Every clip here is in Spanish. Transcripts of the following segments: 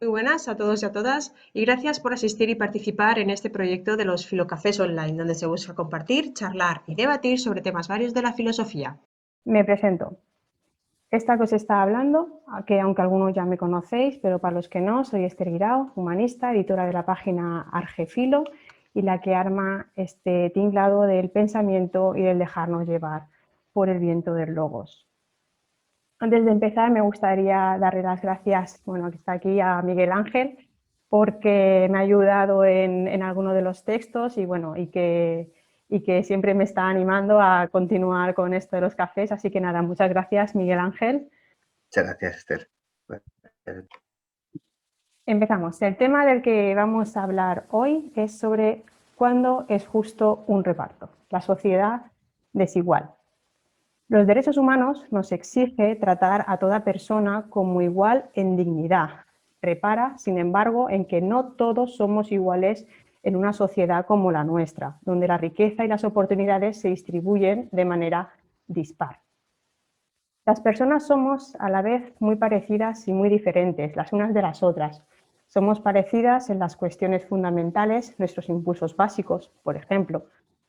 Muy buenas a todos y a todas y gracias por asistir y participar en este proyecto de los Filocafés Online, donde se busca compartir, charlar y debatir sobre temas varios de la filosofía. Me presento. Esta que os está hablando, que aunque algunos ya me conocéis, pero para los que no, soy Esther Guirao, humanista, editora de la página Argefilo y la que arma este tinglado del pensamiento y del dejarnos llevar por el viento del logos. Antes de empezar, me gustaría darle las gracias, bueno, que está aquí, a Miguel Ángel, porque me ha ayudado en alguno de los textos y, bueno, y que siempre me está animando a continuar con esto de los cafés. Así que nada, muchas gracias, Miguel Ángel. Muchas gracias, Esther. Empezamos. El tema del que vamos a hablar hoy es sobre cuándo es justo un reparto, la sociedad desigual. Los derechos humanos nos exige tratar a toda persona como igual en dignidad. Repara, sin embargo, en que no todos somos iguales en una sociedad como la nuestra, donde la riqueza y las oportunidades se distribuyen de manera dispar. Las personas somos a la vez muy parecidas y muy diferentes las unas de las otras. Somos parecidas en las cuestiones fundamentales, nuestros impulsos básicos, por ejemplo,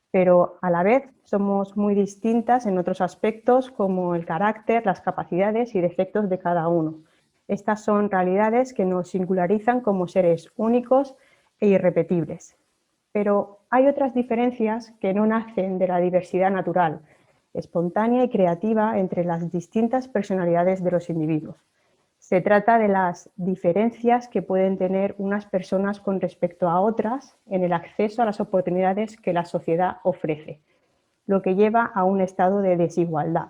pero a la vez somos muy distintas en otros aspectos como el carácter, las capacidades y defectos de cada uno. Estas son realidades que nos singularizan como seres únicos e irrepetibles. Pero hay otras diferencias que no nacen de la diversidad natural, espontánea y creativa entre las distintas personalidades de los individuos. Se trata de las diferencias que pueden tener unas personas con respecto a otras en el acceso a las oportunidades que la sociedad ofrece, lo que lleva a un estado de desigualdad.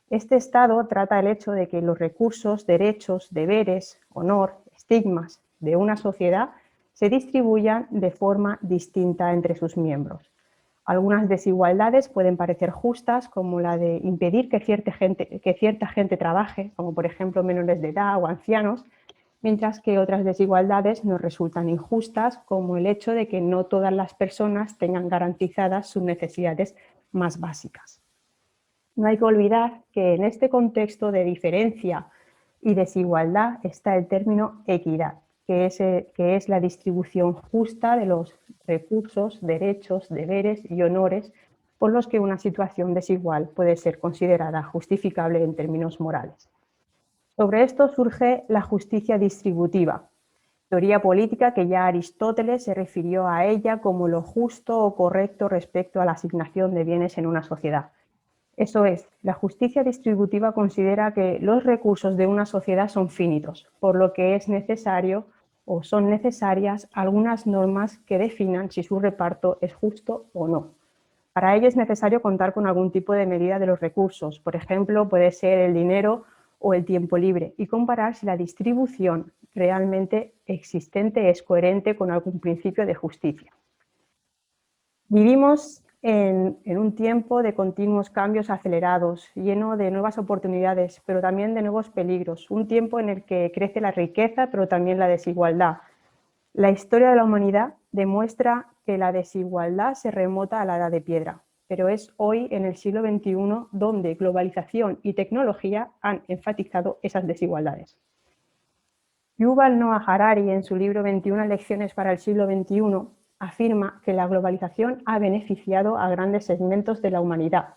Este estado trata el hecho de que los recursos, derechos, deberes, honor, estigmas de una sociedad se distribuyan de forma distinta entre sus miembros. Algunas desigualdades pueden parecer justas, como la de impedir que cierta gente trabaje, como por ejemplo menores de edad o ancianos, mientras que otras desigualdades nos resultan injustas, como el hecho de que no todas las personas tengan garantizadas sus necesidades más básicas. No hay que olvidar que en este contexto de diferencia y desigualdad está el término equidad, que es la distribución justa de los recursos, derechos, deberes y honores por los que una situación desigual puede ser considerada justificable en términos morales. Sobre esto surge la justicia distributiva, teoría política que ya Aristóteles se refirió a ella como lo justo o correcto respecto a la asignación de bienes en una sociedad. Eso es, la justicia distributiva considera que los recursos de una sociedad son finitos, por lo que es necesario o son necesarias algunas normas que definan si su reparto es justo o no. Para ello es necesario contar con algún tipo de medida de los recursos, por ejemplo, puede ser el dinero o el tiempo libre, y comparar si la distribución realmente existente es coherente con algún principio de justicia. Vivimos en un tiempo de continuos cambios acelerados, lleno de nuevas oportunidades, pero también de nuevos peligros. Un tiempo en el que crece la riqueza, pero también la desigualdad. La historia de la humanidad demuestra que la desigualdad se remota a la edad de piedra, pero es hoy, en el siglo XXI, donde globalización y tecnología han enfatizado esas desigualdades. Yuval Noah Harari, en su libro 21 lecciones para el siglo XXI, afirma que la globalización ha beneficiado a grandes segmentos de la humanidad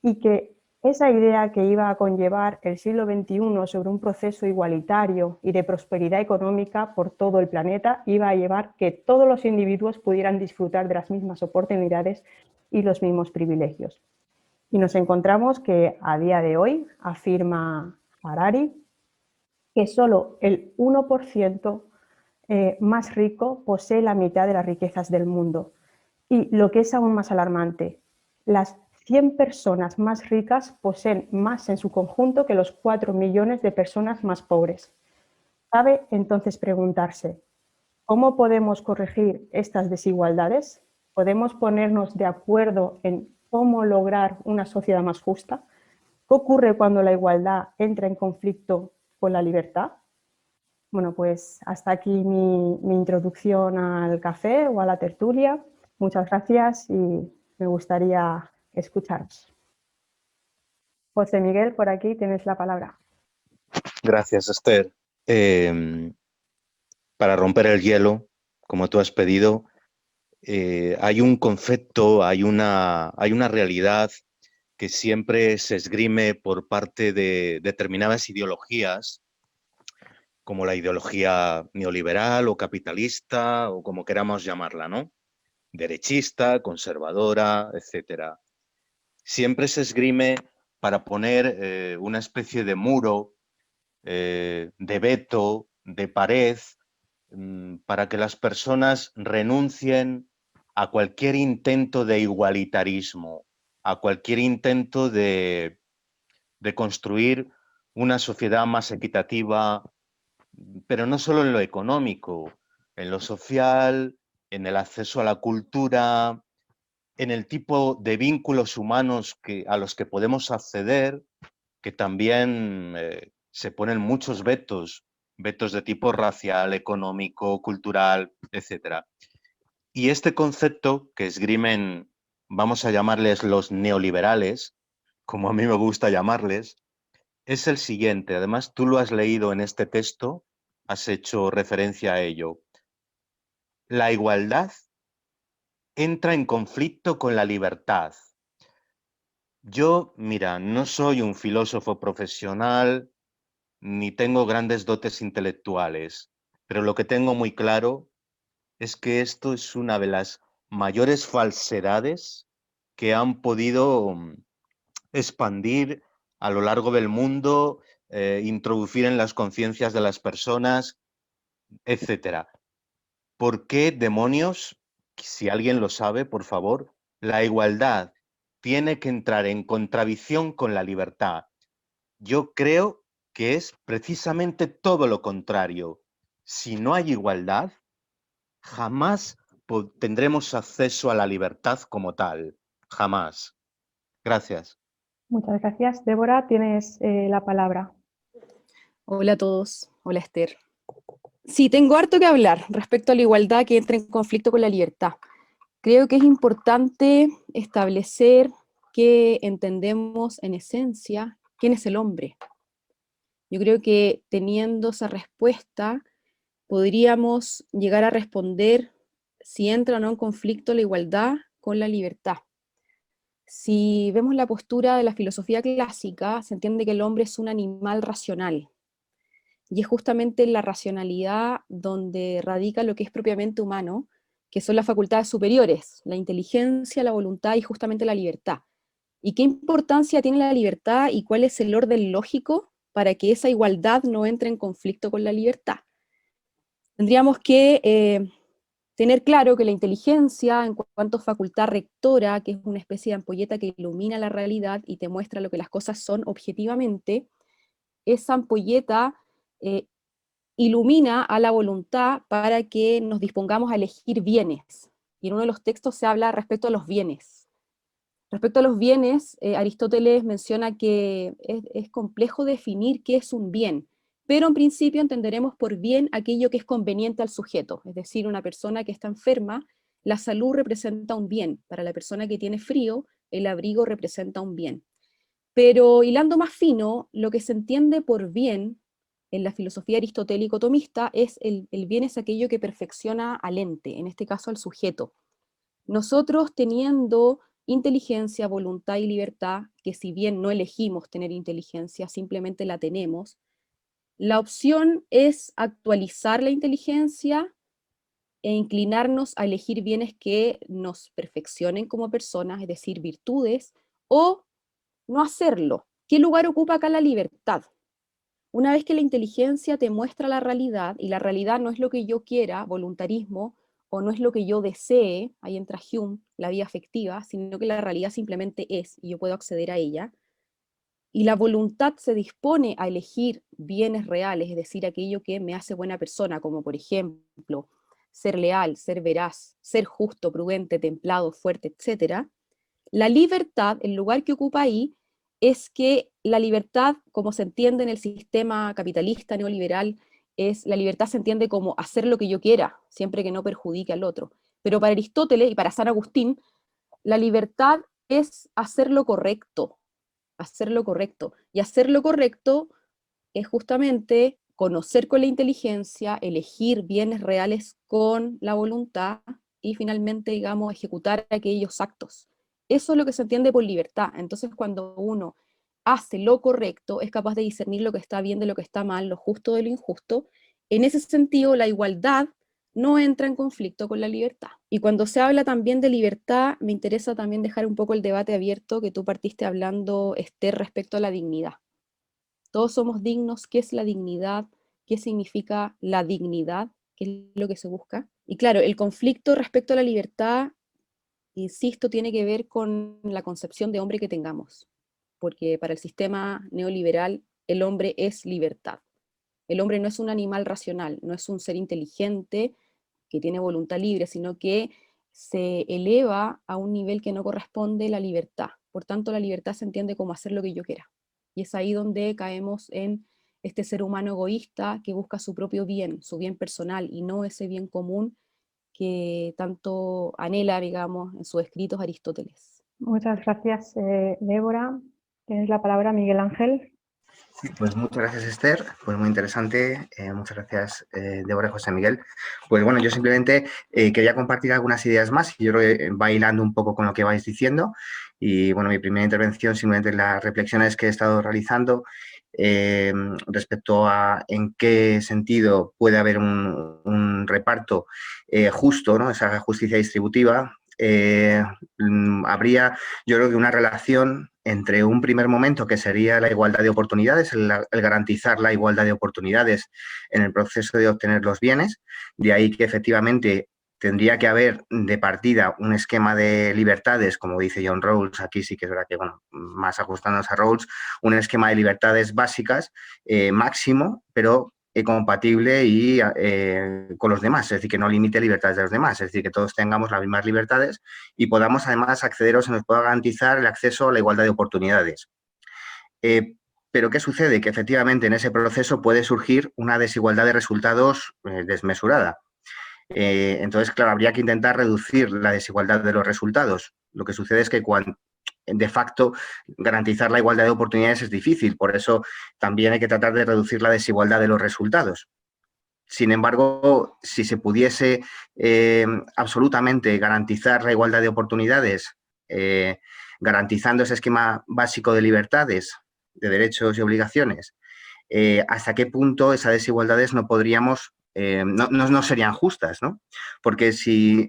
y que esa idea que iba a conllevar el siglo XXI sobre un proceso igualitario y de prosperidad económica por todo el planeta iba a llevar que todos los individuos pudieran disfrutar de las mismas oportunidades y los mismos privilegios. Y nos encontramos que a día de hoy, afirma Harari, que solo el 1% más rico posee la mitad de las riquezas del mundo. Y lo que es aún más alarmante, las 100 personas más ricas poseen más en su conjunto que los 4 millones de personas más pobres. Cabe entonces preguntarse, ¿cómo podemos corregir estas desigualdades? ¿Podemos ponernos de acuerdo en cómo lograr una sociedad más justa? ¿Qué ocurre cuando la igualdad entra en conflicto con la libertad? Bueno, pues hasta aquí mi introducción al café o a la tertulia. Muchas gracias y me gustaría escucharos. José Miguel, por aquí tienes la palabra. Gracias, Esther. para romper el hielo, como tú has pedido, hay un concepto, hay una realidad que siempre se esgrime por parte de determinadas ideologías, como la ideología neoliberal o capitalista, o como queramos llamarla, ¿no? Derechista, conservadora, etcétera. Siempre se esgrime para poner una especie de muro, de veto, de pared, para que las personas renuncien a cualquier intento de igualitarismo, a cualquier intento de construir una sociedad más equitativa, pero no solo en lo económico, en lo social, en el acceso a la cultura, en el tipo de vínculos humanos a los que podemos acceder, que también se ponen muchos vetos, vetos de tipo racial, económico, cultural, etcétera. Y este concepto que esgrimen, vamos a llamarles los neoliberales, como a mí me gusta llamarles, es el siguiente. Además, tú lo has leído en este texto, has hecho referencia a ello. La igualdad entra en conflicto con la libertad. Yo, mira, no soy un filósofo profesional, ni tengo grandes dotes intelectuales, pero lo que tengo muy claro es que esto es una de las mayores falsedades que han podido expandir a lo largo del mundo, introducir en las conciencias de las personas, etcétera. ¿Por qué demonios, si alguien lo sabe, por favor, la igualdad tiene que entrar en contradicción con la libertad? Yo creo que es precisamente todo lo contrario. Si no hay igualdad, jamás tendremos acceso a la libertad como tal. Jamás. Gracias. Muchas gracias. Débora, tienes la palabra. Hola a todos, hola Esther. Sí, tengo harto que hablar respecto a la igualdad que entra en conflicto con la libertad. Creo que es importante establecer que entendemos en esencia quién es el hombre. Yo creo que teniendo esa respuesta podríamos llegar a responder si entra o no en conflicto la igualdad con la libertad. Si vemos la postura de la filosofía clásica, se entiende que el hombre es un animal racional. Y es justamente en la racionalidad donde radica lo que es propiamente humano, que son las facultades superiores, la inteligencia, la voluntad y justamente la libertad. ¿Y qué importancia tiene la libertad y cuál es el orden lógico para que esa igualdad no entre en conflicto con la libertad? Tendríamos que tener claro que la inteligencia, en cuanto a facultad rectora, que es una especie de ampolleta que ilumina la realidad y te muestra lo que las cosas son objetivamente, esa ampolleta ilumina a la voluntad para que nos dispongamos a elegir bienes. Y en uno de los textos se habla respecto a los bienes. Respecto a los bienes, Aristóteles menciona que es complejo definir qué es un bien, pero en principio entenderemos por bien aquello que es conveniente al sujeto, es decir, una persona que está enferma, la salud representa un bien. Para la persona que tiene frío, el abrigo representa un bien. Pero hilando más fino, lo que se entiende por bien en la filosofía aristotélico-tomista es el bien es aquello que perfecciona al ente, en este caso al sujeto. Nosotros teniendo inteligencia, voluntad y libertad, que si bien no elegimos tener inteligencia, simplemente la tenemos, la opción es actualizar la inteligencia e inclinarnos a elegir bienes que nos perfeccionen como personas, es decir, virtudes, o no hacerlo. ¿Qué lugar ocupa acá la libertad? Una vez que la inteligencia te muestra la realidad, y la realidad no es lo que yo quiera, voluntarismo, o no es lo que yo desee, ahí entra Hume, la vía afectiva, sino que la realidad simplemente es, y yo puedo acceder a ella, y la voluntad se dispone a elegir bienes reales, es decir, aquello que me hace buena persona, como por ejemplo, ser leal, ser veraz, ser justo, prudente, templado, fuerte, etc. La libertad, el lugar que ocupa ahí, es que la libertad, como se entiende en el sistema capitalista neoliberal, la libertad se entiende como hacer lo que yo quiera, siempre que no perjudique al otro. Pero para Aristóteles y para San Agustín, la libertad es hacer lo correcto, hacer lo correcto. Y hacer lo correcto es justamente conocer con la inteligencia, elegir bienes reales con la voluntad y finalmente, digamos, ejecutar aquellos actos. Eso es lo que se entiende por libertad. Entonces, cuando uno hace lo correcto, es capaz de discernir lo que está bien de lo que está mal, lo justo de lo injusto. En ese sentido, la igualdad no entra en conflicto con la libertad. Y cuando se habla también de libertad, me interesa también dejar un poco el debate abierto que tú partiste hablando, Esther, respecto a la dignidad. Todos somos dignos. ¿Qué es la dignidad? ¿Qué significa la dignidad? ¿Qué es lo que se busca? Y claro, el conflicto respecto a la libertad, insisto, tiene que ver con la concepción de hombre que tengamos, porque para el sistema neoliberal el hombre es libertad. El hombre no es un animal racional, no es un ser inteligente que tiene voluntad libre, sino que se eleva a un nivel que no corresponde la libertad. Por tanto, la libertad se entiende como hacer lo que yo quiera. Y es ahí donde caemos en este ser humano egoísta que busca su propio bien, su bien personal, y no ese bien común que tanto anhela, digamos, en sus escritos Aristóteles. Muchas gracias, Débora. Tienes la palabra, Miguel Ángel. Sí, pues muchas gracias, Esther, pues muy interesante. Muchas gracias, Débora y José Miguel. Pues bueno, yo simplemente quería compartir algunas ideas más y yo creo que va hilando un poco con lo que vais diciendo. Y bueno, mi primera intervención simplemente las reflexiones que he estado realizando respecto a en qué sentido puede haber un reparto justo, ¿no? Esa justicia distributiva. Habría, yo creo que una relación entre un primer momento que sería la igualdad de oportunidades, el garantizar la igualdad de oportunidades en el proceso de obtener los bienes, de ahí que efectivamente tendría que haber de partida un esquema de libertades, como dice John Rawls, aquí sí que es verdad que, bueno, más ajustándonos a Rawls, un esquema de libertades básicas máximo, pero compatible y con los demás, es decir, que no limite libertades de los demás, es decir, que todos tengamos las mismas libertades y podamos además acceder o se nos pueda garantizar el acceso a la igualdad de oportunidades. Pero ¿qué sucede? Que efectivamente en ese proceso puede surgir una desigualdad de resultados desmesurada. Entonces, claro, habría que intentar reducir la desigualdad de los resultados. Lo que sucede es que cuando de facto garantizar la igualdad de oportunidades es difícil, por eso también hay que tratar de reducir la desigualdad de los resultados. Sin embargo, si se pudiese absolutamente garantizar la igualdad de oportunidades, garantizando ese esquema básico de libertades, de derechos y obligaciones, ¿hasta qué punto esas desigualdades no podríamos, no serían justas, ¿no? Porque si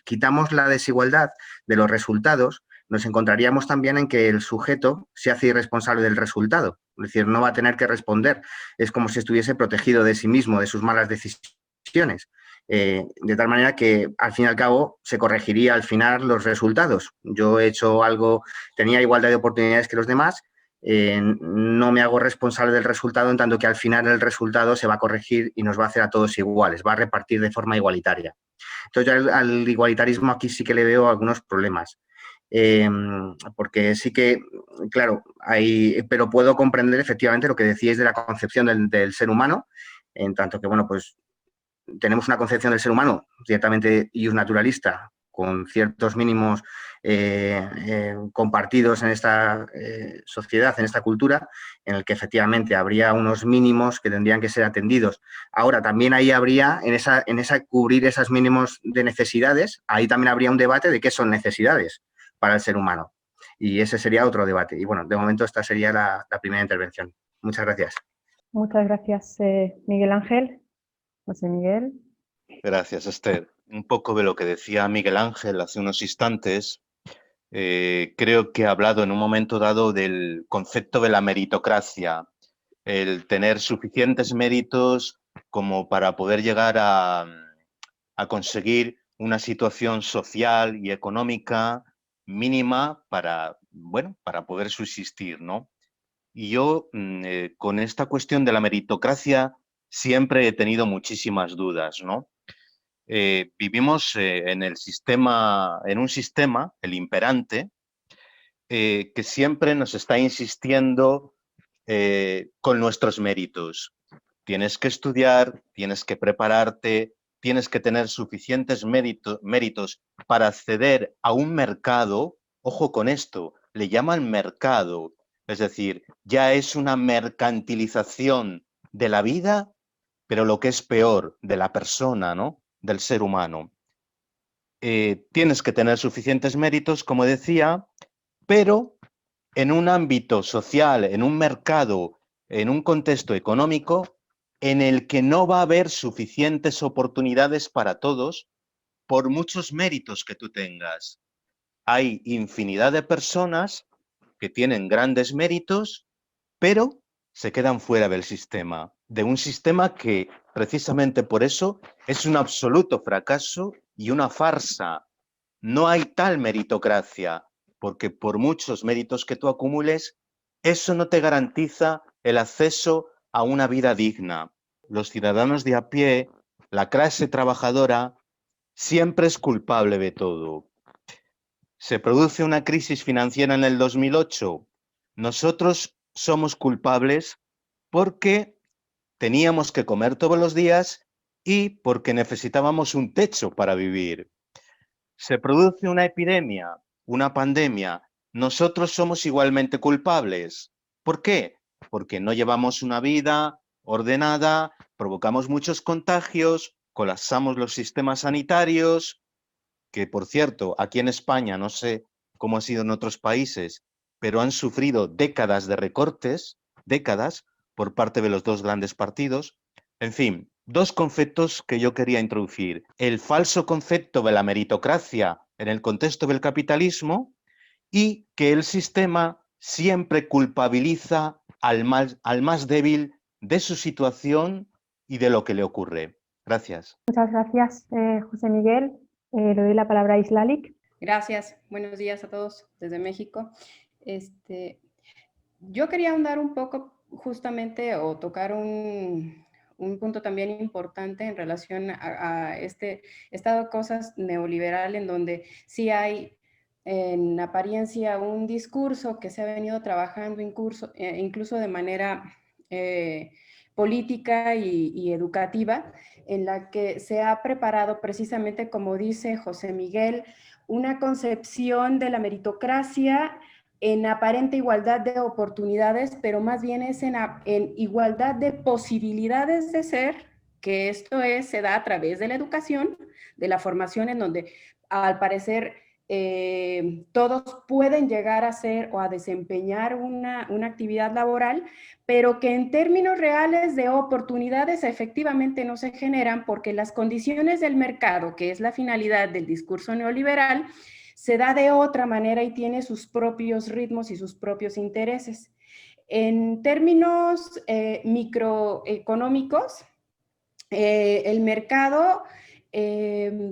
quitamos la desigualdad de los resultados, nos encontraríamos también en que el sujeto se hace irresponsable del resultado, es decir, no va a tener que responder, es como si estuviese protegido de sí mismo, de sus malas decisiones, de tal manera que al fin y al cabo se corregiría al final los resultados. Yo he hecho algo, tenía igualdad de oportunidades que los demás, no me hago responsable del resultado, en tanto que al final el resultado se va a corregir y nos va a hacer a todos iguales, va a repartir de forma igualitaria. Entonces, al igualitarismo aquí sí que le veo algunos problemas. Porque sí que, claro, pero puedo comprender efectivamente lo que decíais de la concepción del ser humano, en tanto que, bueno, pues tenemos una concepción del ser humano ciertamente iusnaturalista, con ciertos mínimos compartidos en esta sociedad, en esta cultura, en el que efectivamente habría unos mínimos que tendrían que ser atendidos. Ahora, también ahí habría, en esa cubrir esos mínimos de necesidades, ahí también habría un debate de qué son necesidades para el ser humano. Y ese sería otro debate. Y bueno, de momento esta sería la primera intervención. Muchas gracias. Muchas gracias, Miguel Ángel. José Miguel. Gracias, Esther. Un poco de lo que decía Miguel Ángel hace unos instantes, creo que ha hablado en un momento dado del concepto de la meritocracia, el tener suficientes méritos como para poder llegar a conseguir una situación social y económica mínima para, bueno, para poder subsistir, ¿no? Y yo con esta cuestión de la meritocracia siempre he tenido muchísimas dudas, ¿no? Vivimos en un sistema, el imperante, que siempre nos está insistiendo con nuestros méritos. Tienes que estudiar, tienes que prepararte, tienes que tener suficientes méritos para acceder a un mercado. Ojo con esto, le llaman mercado, es decir, ya es una mercantilización de la vida, pero lo que es peor, de la persona, ¿no? Del ser humano. Tienes que tener suficientes méritos, como decía, pero en un ámbito social, en un mercado, en un contexto económico, en el que no va a haber suficientes oportunidades para todos, por muchos méritos que tú tengas. Hay infinidad de personas que tienen grandes méritos, pero se quedan fuera del sistema, de un sistema que precisamente por eso es un absoluto fracaso y una farsa. No hay tal meritocracia, porque por muchos méritos que tú acumules, eso no te garantiza el acceso a una vida digna. Los ciudadanos de a pie, la clase trabajadora, siempre es culpable de todo. Se produce una crisis financiera en el 2008. Nosotros somos culpables porque teníamos que comer todos los días y porque necesitábamos un techo para vivir. Se produce una epidemia, una pandemia. Nosotros somos igualmente culpables. ¿Por qué? Porque no llevamos una vida ordenada, provocamos muchos contagios, colapsamos los sistemas sanitarios, que por cierto, aquí en España, no sé cómo ha sido en otros países, pero han sufrido décadas de recortes, décadas, por parte de los dos grandes partidos. En fin, dos conceptos que yo quería introducir. El falso concepto de la meritocracia en el contexto del capitalismo y que el sistema siempre culpabiliza al más débil de su situación y de lo que le ocurre. Gracias. Muchas gracias, José Miguel. Le doy la palabra a Islalik. Gracias. Buenos días a todos desde México. Yo quería ahondar un poco justamente o tocar un punto también importante en relación a este estado de cosas neoliberal en donde sí hay en apariencia un discurso que se ha venido trabajando incluso de manera política y educativa, en la que se ha preparado precisamente, como dice José Miguel, una concepción de la meritocracia en aparente igualdad de oportunidades, pero más bien es en igualdad de posibilidades de ser, que esto se da a través de la educación, de la formación, en donde al parecer todos pueden llegar a ser o a desempeñar una actividad laboral, pero que en términos reales de oportunidades efectivamente no se generan porque las condiciones del mercado, que es la finalidad del discurso neoliberal, se da de otra manera y tiene sus propios ritmos y sus propios intereses. En términos microeconómicos, el mercado,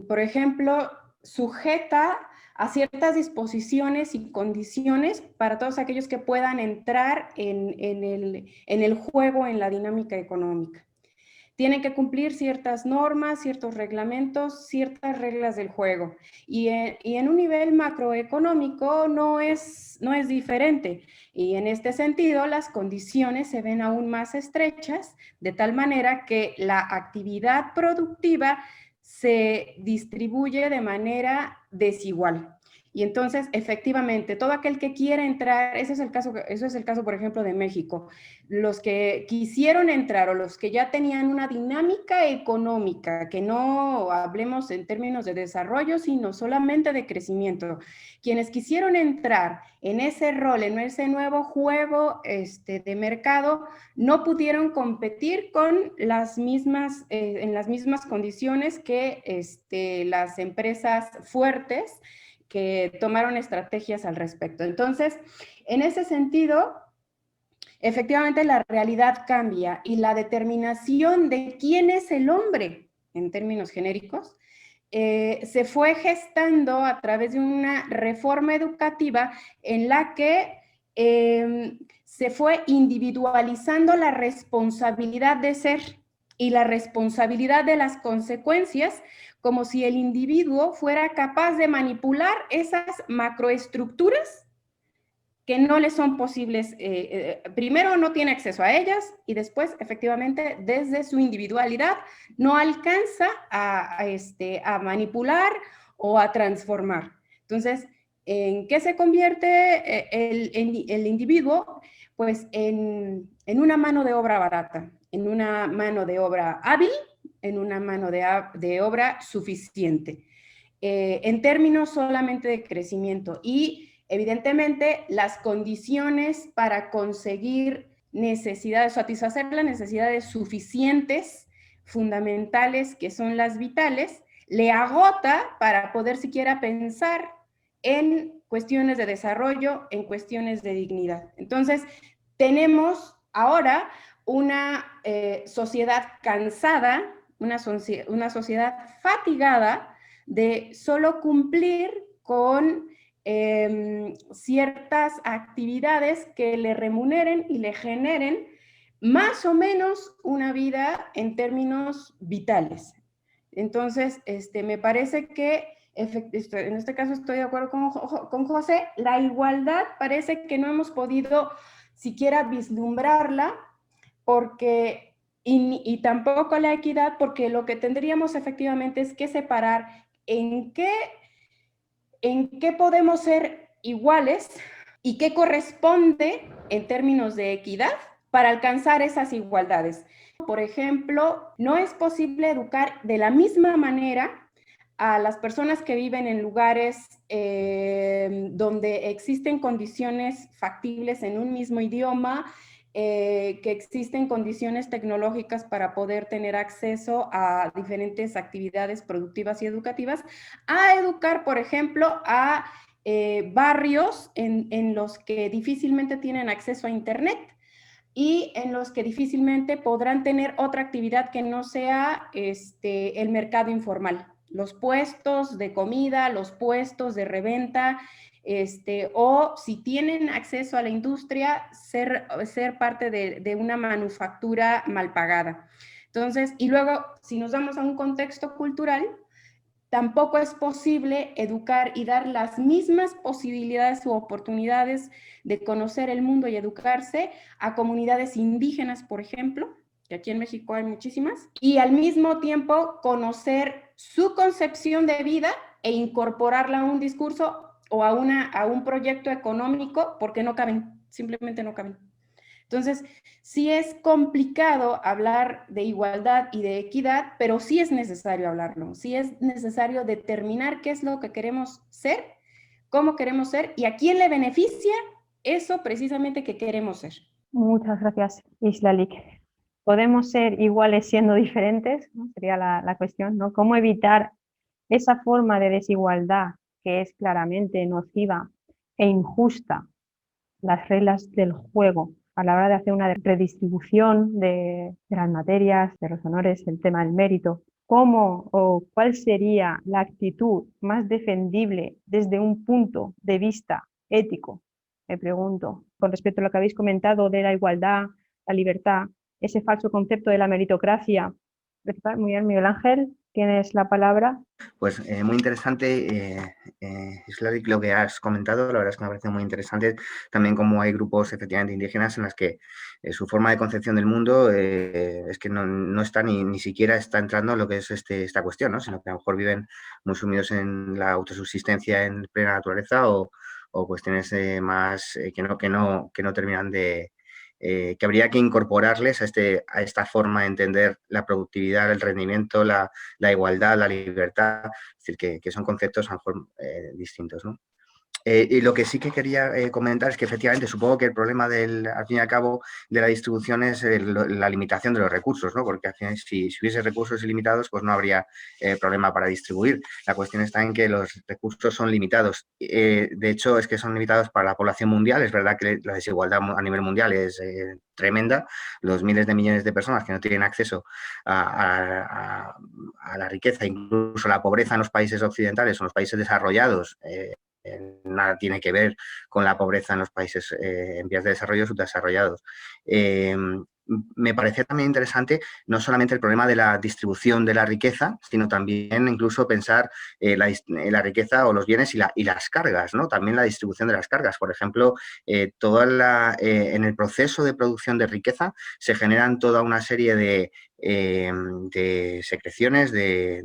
por ejemplo, sujeta a ciertas disposiciones y condiciones para todos aquellos que puedan entrar en el juego, en la dinámica económica. Tienen que cumplir ciertas normas, ciertos reglamentos, ciertas reglas del juego. Y en un nivel macroeconómico no es diferente. Y en este sentido, las condiciones se ven aún más estrechas, de tal manera que la actividad productiva se distribuye de manera desigual. Y entonces, efectivamente, todo aquel que quiera entrar, eso es el caso, por ejemplo, de México. Los que quisieron entrar o los que ya tenían una dinámica económica, que no hablemos en términos de desarrollo, sino solamente de crecimiento, quienes quisieron entrar en ese rol, en ese nuevo juego de mercado, no pudieron competir con en las mismas condiciones que las empresas fuertes que tomaron estrategias al respecto. Entonces, en ese sentido, efectivamente la realidad cambia y la determinación de quién es el hombre, en términos genéricos, se fue gestando a través de una reforma educativa en la que se fue individualizando la responsabilidad de ser y la responsabilidad de las consecuencias, como si el individuo fuera capaz de manipular esas macroestructuras que no le son posibles, primero no tiene acceso a ellas y después efectivamente desde su individualidad no alcanza a manipular o a transformar. Entonces, ¿en qué se convierte el individuo? Pues en una mano de obra barata. en una mano de obra hábil, en una mano de obra suficiente, en términos solamente de crecimiento. Y evidentemente las condiciones para conseguir necesidades, satisfacer las necesidades suficientes, fundamentales, que son las vitales, le agota para poder siquiera pensar en cuestiones de desarrollo, en cuestiones de dignidad. Entonces, tenemos ahora una sociedad cansada, una sociedad fatigada de solo cumplir con ciertas actividades que le remuneren y le generen más o menos una vida en términos vitales. Entonces, me parece que en este caso estoy de acuerdo con José, la igualdad parece que no hemos podido siquiera vislumbrarla, porque, y tampoco la equidad, porque lo que tendríamos efectivamente es que separar en qué podemos ser iguales y qué corresponde en términos de equidad para alcanzar esas igualdades. Por ejemplo, no es posible educar de la misma manera a las personas que viven en lugares donde existen condiciones factibles en un mismo idioma, que existen condiciones tecnológicas para poder tener acceso a diferentes actividades productivas y educativas, a educar, por ejemplo, a barrios en los que difícilmente tienen acceso a Internet y en los que difícilmente podrán tener otra actividad que no sea el mercado informal. Los puestos de comida, los puestos de reventa, o si tienen acceso a la industria, ser parte de una manufactura mal pagada. Entonces, y luego, si nos vamos a un contexto cultural, tampoco es posible educar y dar las mismas posibilidades u oportunidades de conocer el mundo y educarse a comunidades indígenas, por ejemplo, que aquí en México hay muchísimas, y al mismo tiempo conocer su concepción de vida e incorporarla a un discurso o a un proyecto económico, porque no caben, simplemente no caben. Entonces, sí es complicado hablar de igualdad y de equidad, pero sí es necesario hablarlo, sí es necesario determinar qué es lo que queremos ser, cómo queremos ser y a quién le beneficia eso precisamente que queremos ser. Muchas gracias, Islalik. ¿Podemos ser iguales siendo diferentes? ¿No? Sería la cuestión, ¿no? ¿Cómo evitar esa forma de desigualdad que es claramente nociva e injusta, las reglas del juego a la hora de hacer una redistribución de las materias, de los honores, el tema del mérito? ¿Cómo o cuál sería la actitud más defendible desde un punto de vista ético? Me pregunto, con respecto a lo que habéis comentado de la igualdad, la libertad, ese falso concepto de la meritocracia. Muy bien, Miguel Ángel, tienes la palabra. Pues muy interesante, Islalik, lo que has comentado. La verdad es que me parece muy interesante también cómo hay grupos efectivamente indígenas en las que su forma de concepción del mundo es que no está ni siquiera está entrando en lo que es esta cuestión, ¿no? Sino que a lo mejor viven muy sumidos en la autosubsistencia en plena naturaleza o cuestiones más que no terminan de... que habría que incorporarles a esta forma de entender la productividad, el rendimiento, la igualdad, la libertad, es decir, que son conceptos a lo mejor distintos, ¿no? Y lo que sí que quería comentar es que efectivamente supongo que el problema al fin y al cabo de la distribución es la limitación de los recursos, ¿no? Porque al final si hubiese recursos ilimitados pues no habría problema para distribuir. La cuestión está en que los recursos son limitados. De hecho es que son limitados para la población mundial. Es verdad que la desigualdad a nivel mundial es tremenda. Los miles de millones de personas que no tienen acceso a la riqueza, incluso la pobreza en los países occidentales o en los países desarrollados, nada tiene que ver con la pobreza en los países en vías de desarrollo subdesarrollados. Me parece también interesante no solamente el problema de la distribución de la riqueza, sino también incluso pensar la riqueza o los bienes y las cargas, ¿no? También la distribución de las cargas. Por ejemplo, en el proceso de producción de riqueza se generan toda una serie de secreciones, de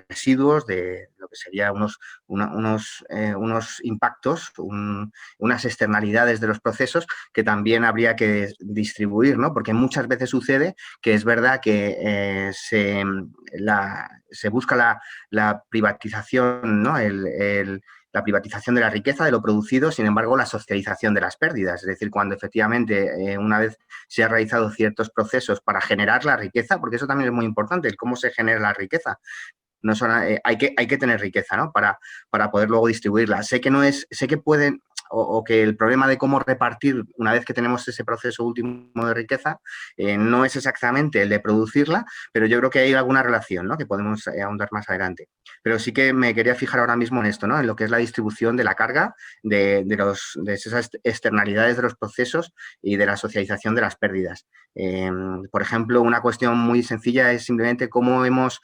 residuos, de lo que sería unos impactos, unas externalidades de los procesos que también habría que distribuir, ¿no? Porque muchas veces sucede que es verdad que se busca la privatización, ¿no? La privatización de la riqueza, de lo producido, sin embargo, la socialización de las pérdidas. Es decir, cuando efectivamente una vez se han realizado ciertos procesos para generar la riqueza, porque eso también es muy importante, el cómo se genera la riqueza. No son, hay que tener riqueza, ¿no? Para poder luego distribuirla. Sé que pueden, o que el problema de cómo repartir una vez que tenemos ese proceso último de riqueza no es exactamente el de producirla, pero yo creo que hay alguna relación, ¿no? Que podemos ahondar más adelante. Pero sí que me quería fijar ahora mismo en esto, ¿no? En lo que es la distribución de la carga, de esas externalidades de los procesos y de la socialización de las pérdidas. Por ejemplo, una cuestión muy sencilla es simplemente cómo hemos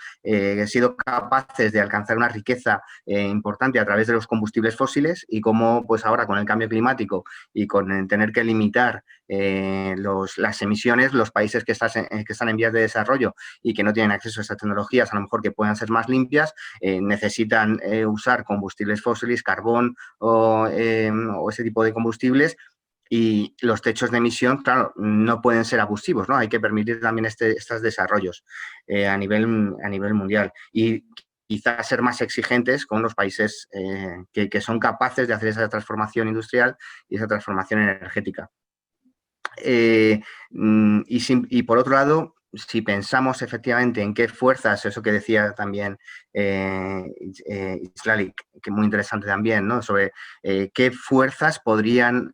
sido capaces de alcanzar una riqueza importante a través de los combustibles fósiles y cómo pues ahora con el cambio climático y con tener que limitar las emisiones, los países que están en vías de desarrollo y que no tienen acceso a esas tecnologías, a lo mejor que puedan ser más limpias, necesitan usar combustibles fósiles, carbón o ese tipo de combustibles. Y los techos de emisión, claro, no pueden ser abusivos, ¿no? Hay que permitir también estos desarrollos a nivel mundial. Y quizás ser más exigentes con los países que son capaces de hacer esa transformación industrial y esa transformación energética. Y por otro lado, si pensamos efectivamente en qué fuerzas, eso que decía también Islali, que es muy interesante también, ¿no? Sobre qué fuerzas podrían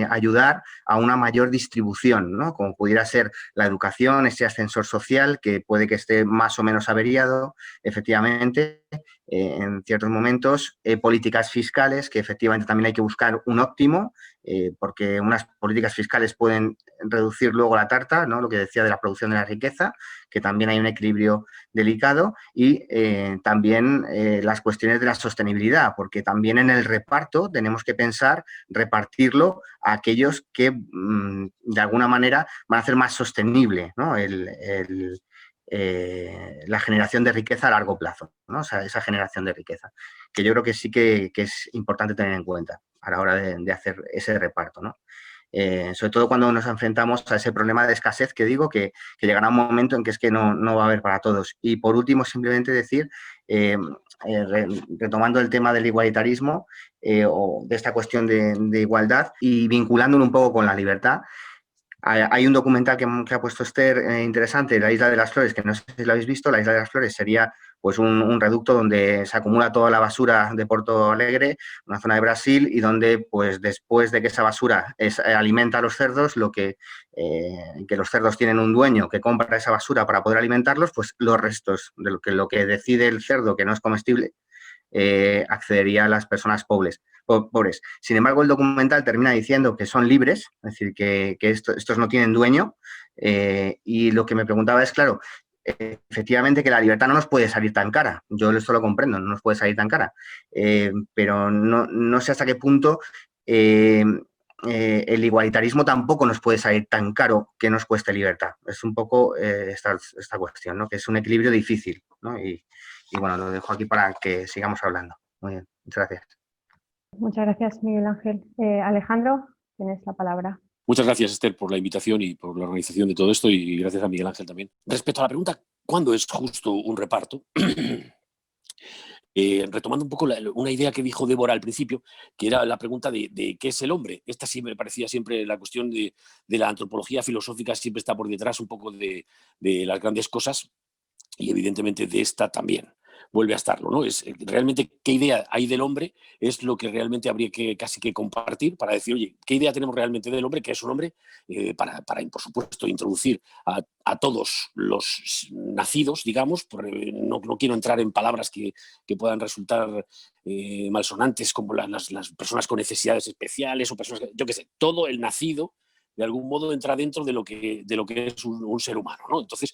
ayudar a una mayor distribución, ¿no? Como pudiera ser la educación, ese ascensor social que puede que esté más o menos averiado, efectivamente, en ciertos momentos, políticas fiscales, que efectivamente también hay que buscar un óptimo, porque unas políticas fiscales pueden reducir luego la tarta, ¿no? Lo que decía de la producción de la riqueza, que también hay un equilibrio delicado, y también las cuestiones de la sostenibilidad, porque también en el reparto tenemos que pensar repartirlo a aquellos que de alguna manera van a hacer más sostenible, ¿no? La generación de riqueza a largo plazo, ¿no? O sea, esa generación de riqueza, que yo creo que sí que es importante tener en cuenta a la hora de hacer ese reparto, ¿no? Sobre todo cuando nos enfrentamos a ese problema de escasez que digo que llegará un momento en que es que no va a haber para todos. Y por último, simplemente decir, retomando el tema del igualitarismo o de esta cuestión de igualdad y vinculándolo un poco con la libertad, hay un documental que ha puesto Esther interesante, La Isla de las Flores, que no sé si lo habéis visto. La Isla de las Flores sería pues un reducto donde se acumula toda la basura de Porto Alegre, una zona de Brasil, y donde pues después de que esa basura alimenta a los cerdos, que los cerdos tienen un dueño que compra esa basura para poder alimentarlos, pues los restos de lo que decide el cerdo que no es comestible, accedería a las personas pobres. Sin embargo, el documental termina diciendo que son libres, es decir, que estos no tienen dueño, y lo que me preguntaba es, claro, efectivamente que la libertad no nos puede salir tan cara. Yo esto lo comprendo, no nos puede salir tan cara, pero no sé hasta qué punto el igualitarismo tampoco nos puede salir tan caro que nos cueste libertad. Es un poco esta cuestión, ¿no? Que es un equilibrio difícil, ¿no? Y bueno, lo dejo aquí para que sigamos hablando. Muy bien, muchas gracias. Muchas gracias, Miguel Ángel. Alejandro, tienes la palabra. Muchas gracias, Esther, por la invitación y por la organización de todo esto, y gracias a Miguel Ángel también. Respecto a la pregunta, ¿cuándo es justo un reparto? Retomando un poco una idea que dijo Débora al principio, que era la pregunta de qué es el hombre. Esta sí me parecía siempre la cuestión de la antropología filosófica, siempre está por detrás un poco de las grandes cosas, y evidentemente de esta también vuelve a estarlo, ¿no? Es realmente qué idea hay del hombre, es lo que realmente habría que casi que compartir para decir, oye, ¿qué idea tenemos realmente del hombre? ¿Qué es un hombre? Para, por supuesto, introducir a todos los nacidos, digamos, no quiero entrar en palabras que puedan resultar malsonantes, como las personas con necesidades especiales o personas, yo qué sé, todo el nacido de algún modo entra dentro de lo que es un ser humano, ¿no? Entonces,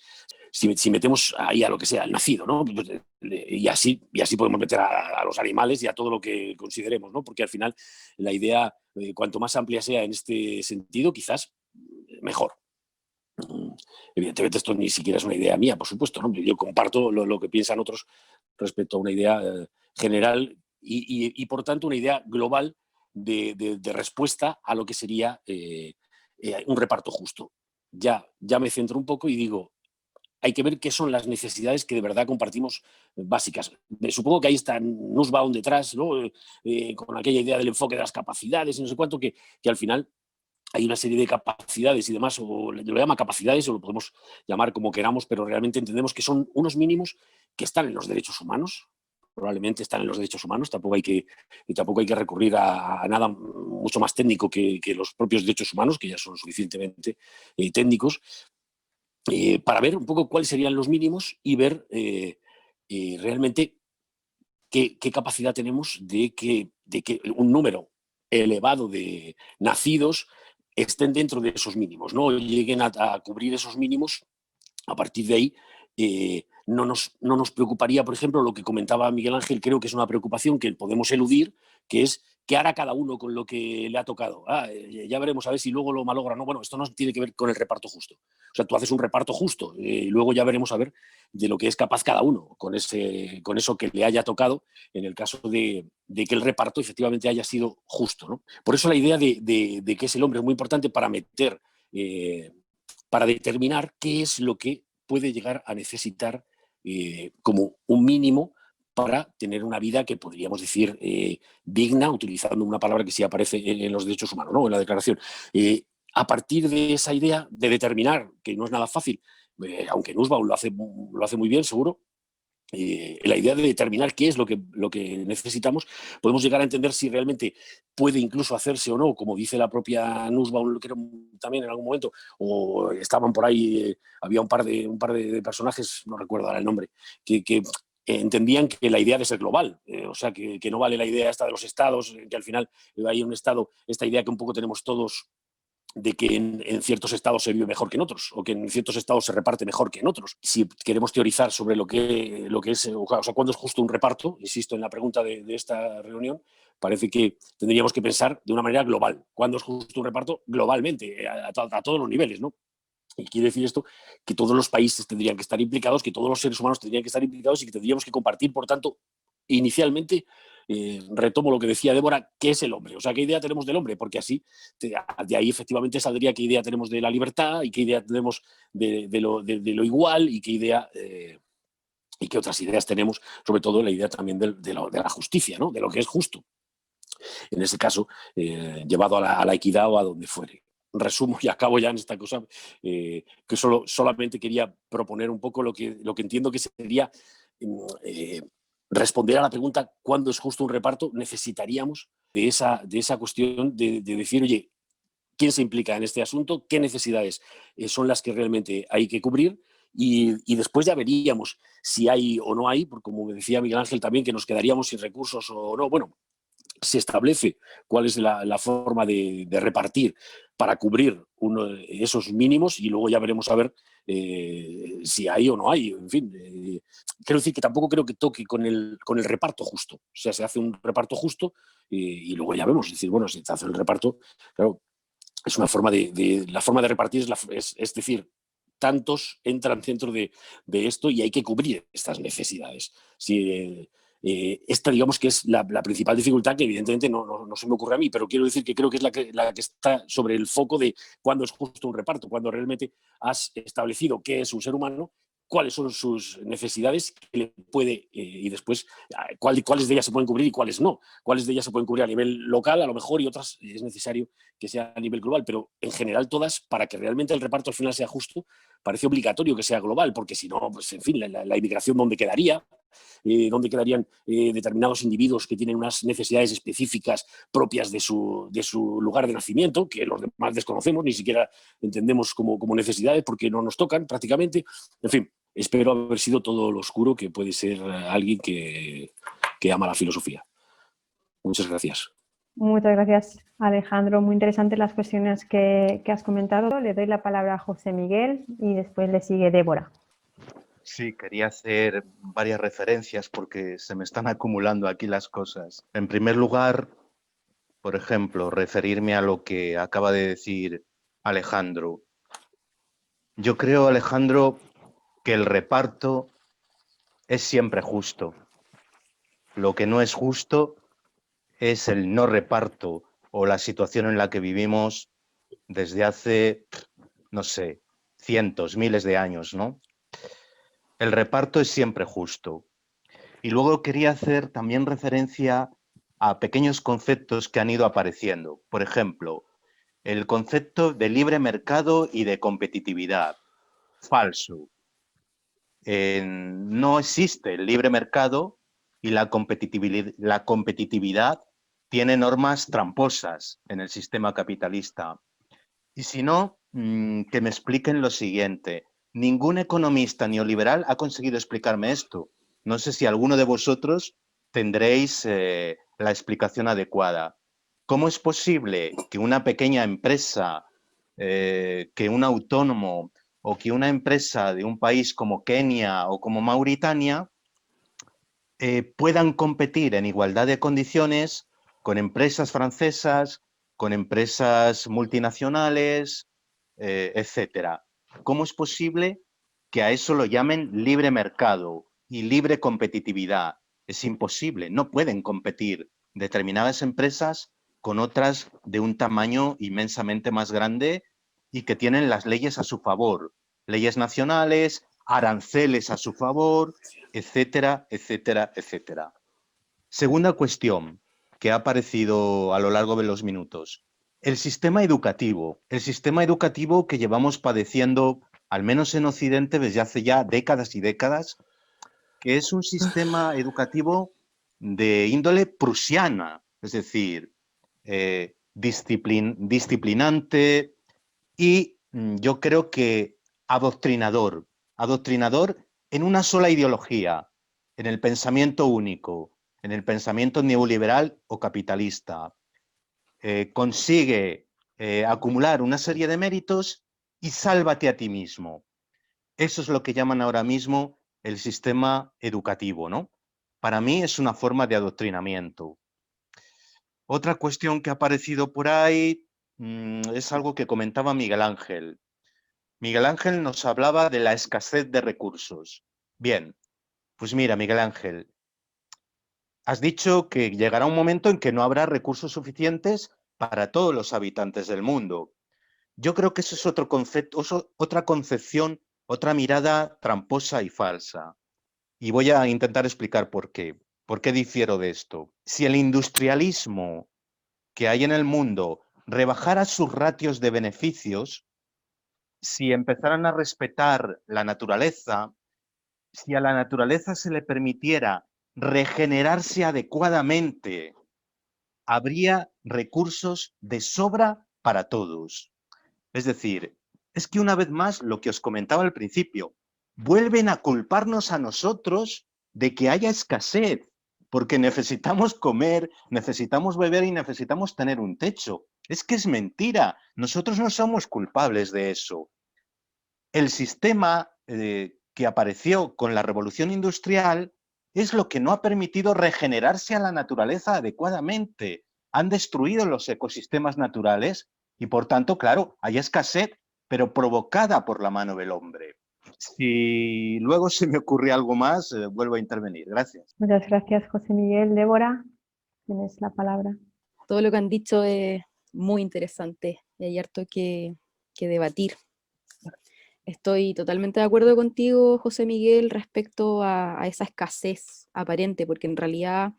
si metemos ahí a lo que sea, el nacido, ¿no? Y así podemos meter a los animales y a todo lo que consideremos, ¿no? Porque al final la idea, cuanto más amplia sea en este sentido, quizás mejor. Evidentemente esto ni siquiera es una idea mía, por supuesto, ¿no? Yo comparto lo que piensan otros respecto a una idea general y por tanto una idea global de respuesta a lo que sería un reparto justo. Ya me centro un poco y digo, hay que ver qué son las necesidades que de verdad compartimos básicas. Supongo que ahí está Nussbaum detrás, ¿no? Con aquella idea del enfoque de las capacidades y no sé cuánto, que al final hay una serie de capacidades y demás, o lo llama capacidades o lo podemos llamar como queramos, pero realmente entendemos que son unos mínimos que están en los derechos humanos, probablemente están en los derechos humanos, tampoco hay que recurrir a nada mucho más técnico que los propios derechos humanos, que ya son suficientemente técnicos, para ver un poco cuáles serían los mínimos y ver realmente qué capacidad tenemos de que un número elevado de nacidos estén dentro de esos mínimos, ¿no? Lleguen a cubrir esos mínimos. A partir de ahí, no nos preocuparía, por ejemplo, lo que comentaba Miguel Ángel, creo que es una preocupación que podemos eludir, que es qué hará cada uno con lo que le ha tocado. Ya veremos a ver si luego lo malogra. No, bueno, esto no tiene que ver con el reparto justo. O sea, tú haces un reparto justo y luego ya veremos a ver de lo que es capaz cada uno con eso que le haya tocado, en el caso de que el reparto efectivamente haya sido justo, ¿no? Por eso la idea de qué es el hombre es muy importante para meter, para determinar qué es lo que puede llegar a necesitar como un mínimo para tener una vida que podríamos decir digna, utilizando una palabra que sí aparece en los derechos humanos, ¿no? En la Declaración. A partir de esa idea de determinar, que no es nada fácil, aunque Nussbaum lo hace muy bien, seguro, la idea de determinar qué es lo que necesitamos, podemos llegar a entender si realmente puede incluso hacerse o no, como dice la propia Nussbaum, creo también en algún momento, o estaban por ahí, había un par de personajes, no recuerdo ahora el nombre, que entendían que la idea de ser global, o sea, que no vale la idea esta de los estados, que al final hay un estado, esta idea que un poco tenemos todos de que en ciertos estados se vive mejor que en otros, o que en ciertos estados se reparte mejor que en otros. Si queremos teorizar sobre lo que es, o sea, cuándo es justo un reparto, insisto en la pregunta de esta reunión, parece que tendríamos que pensar de una manera global. ¿Cuándo es justo un reparto? Globalmente, a todos los niveles, ¿no? Y quiere decir esto que todos los países tendrían que estar implicados, que todos los seres humanos tendrían que estar implicados y que tendríamos que compartir, por tanto, inicialmente, retomo lo que decía Débora, ¿qué es el hombre? O sea, ¿qué idea tenemos del hombre? Porque así, de ahí efectivamente saldría qué idea tenemos de la libertad y qué idea tenemos de lo igual y qué idea... y qué otras ideas tenemos, sobre todo la idea también de la justicia, ¿no? De lo que es justo. En ese caso, llevado a la equidad o a donde fuere. Resumo y acabo ya en esta cosa, que solamente quería proponer un poco lo que entiendo que sería responder a la pregunta ¿cuándo es justo un reparto? Necesitaríamos de esa cuestión de decir, oye, ¿quién se implica en este asunto? ¿Qué necesidades son las que realmente hay que cubrir? Y después ya veríamos si hay o no hay, porque como decía Miguel Ángel también, que nos quedaríamos sin recursos o no. Bueno, se establece cuál es la forma de repartir para cubrir esos mínimos y luego ya veremos a ver si hay o no hay. En fin, quiero decir que tampoco creo que toque con el reparto justo. O sea, se hace un reparto justo y luego ya vemos. Es decir, bueno, si se hace el reparto, claro, es una forma la forma de repartir es decir, tantos entran dentro de esto y hay que cubrir estas necesidades. Si, esta, digamos, que es la principal dificultad que evidentemente no se me ocurre a mí, pero quiero decir que creo que es la que está sobre el foco de cuándo es justo un reparto, cuando realmente has establecido qué es un ser humano, cuáles son sus necesidades que le puede, y después cuáles de ellas se pueden cubrir y cuáles no. Cuáles de ellas se pueden cubrir a nivel local, a lo mejor, y otras es necesario que sea a nivel global, pero en general todas, para que realmente el reparto al final sea justo, parece obligatorio que sea global, porque si no, pues en fin, la inmigración, ¿dónde quedaría? ¿Dónde quedarían determinados individuos que tienen unas necesidades específicas propias de su lugar de nacimiento, que los demás desconocemos, ni siquiera entendemos como necesidades porque no nos tocan prácticamente? En fin, espero haber sido todo lo oscuro que puede ser alguien que ama la filosofía. Muchas gracias. Muchas gracias, Alejandro. Muy interesantes las cuestiones que has comentado. Le doy la palabra a José Miguel y después le sigue Débora. Sí, quería hacer varias referencias porque se me están acumulando aquí las cosas. En primer lugar, por ejemplo, referirme a lo que acaba de decir Alejandro. Yo creo, Alejandro, que el reparto es siempre justo. Lo que no es justo es el no reparto o la situación en la que vivimos desde hace, no sé, cientos, miles de años, ¿no? El reparto es siempre justo. Y luego quería hacer también referencia a pequeños conceptos que han ido apareciendo. Por ejemplo, el concepto de libre mercado y de competitividad. Falso. No existe el libre mercado y la competitividad tiene normas tramposas en el sistema capitalista. Y si no, que me expliquen lo siguiente. Ningún economista neoliberal ha conseguido explicarme esto. No sé si alguno de vosotros tendréis la explicación adecuada. ¿Cómo es posible que una pequeña empresa, que un autónomo o que una empresa de un país como Kenia o como Mauritania puedan competir en igualdad de condiciones con empresas francesas, con empresas multinacionales, etcétera? ¿Cómo es posible que a eso lo llamen libre mercado y libre competitividad? Es imposible, no pueden competir determinadas empresas con otras de un tamaño inmensamente más grande y que tienen las leyes a su favor, leyes nacionales, aranceles a su favor, etcétera, etcétera, etcétera. Segunda cuestión que ha aparecido a lo largo de los minutos. El sistema educativo que llevamos padeciendo, al menos en Occidente, desde hace ya décadas y décadas, que es un sistema educativo de índole prusiana, es decir, disciplinante y yo creo que adoctrinador en una sola ideología, en el pensamiento único, en el pensamiento neoliberal o capitalista. Consigue acumular una serie de méritos y sálvate a ti mismo. Eso es lo que llaman ahora mismo el sistema educativo, ¿no? Para mí es una forma de adoctrinamiento. Otra cuestión que ha aparecido por ahí es algo que comentaba Miguel Ángel. Miguel Ángel nos hablaba de la escasez de recursos. Bien, pues mira, Miguel Ángel, has dicho que llegará un momento en que no habrá recursos suficientes para todos los habitantes del mundo. Yo creo que eso es otro concepto, otra concepción, otra mirada tramposa y falsa. Y voy a intentar explicar por qué. ¿Por qué difiero de esto? Si el industrialismo que hay en el mundo rebajara sus ratios de beneficios, si empezaran a respetar la naturaleza, si a la naturaleza se le permitiera regenerarse adecuadamente, habría recursos de sobra para todos. Es decir, es que una vez más lo que os comentaba al principio, vuelven a culparnos a nosotros de que haya escasez, porque necesitamos comer, necesitamos beber y necesitamos tener un techo. Es que es mentira, nosotros no somos culpables de eso. El sistema que apareció con la revolución industrial es lo que no ha permitido regenerarse a la naturaleza adecuadamente. Han destruido los ecosistemas naturales y, por tanto, claro, hay escasez, pero provocada por la mano del hombre. Si luego se me ocurre algo más, vuelvo a intervenir. Gracias. Muchas gracias, José Miguel. Débora, tienes la palabra. Todo lo que han dicho es muy interesante y hay harto que debatir. Estoy totalmente de acuerdo contigo, José Miguel, respecto a esa escasez aparente, porque en realidad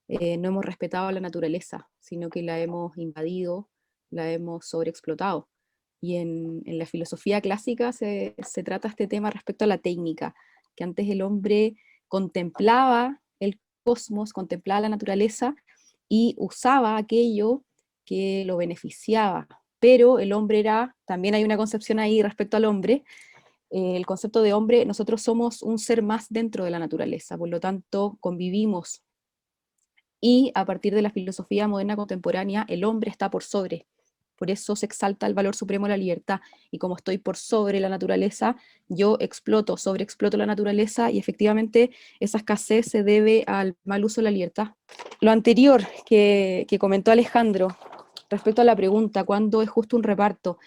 no hemos respetado a la naturaleza, sino que la hemos invadido, la hemos sobreexplotado. Y en la filosofía clásica se trata este tema respecto a la técnica, que antes el hombre contemplaba el cosmos, contemplaba la naturaleza y usaba aquello que lo beneficiaba. Pero el hombre también hay una concepción ahí respecto al hombre, el concepto de hombre, nosotros somos un ser más dentro de la naturaleza, por lo tanto convivimos. Y a partir de la filosofía moderna contemporánea, el hombre está por sobre. Por eso se exalta el valor supremo de la libertad. Y como estoy por sobre la naturaleza, yo sobreexploto la naturaleza y efectivamente esa escasez se debe al mal uso de la libertad. Lo anterior que comentó Alejandro respecto a la pregunta, ¿cuándo es justo un reparto?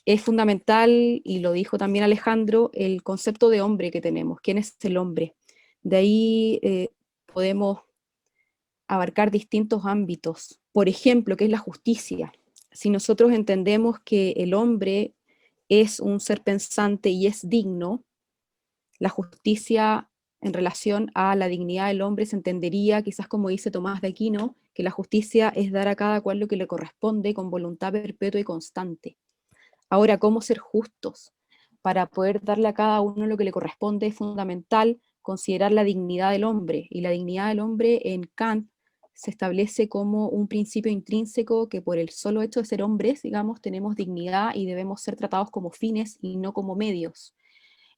Es fundamental, y lo dijo también Alejandro, el concepto de hombre que tenemos. ¿Quién es el hombre? De ahí podemos abarcar distintos ámbitos. Por ejemplo, ¿qué es la justicia? Si nosotros entendemos que el hombre es un ser pensante y es digno, la justicia en relación a la dignidad del hombre se entendería, quizás como dice Tomás de Aquino, que la justicia es dar a cada cual lo que le corresponde con voluntad perpetua y constante. Ahora, ¿cómo ser justos? Para poder darle a cada uno lo que le corresponde es fundamental considerar la dignidad del hombre, y la dignidad del hombre en Kant se establece como un principio intrínseco que por el solo hecho de ser hombres, digamos, tenemos dignidad y debemos ser tratados como fines y no como medios.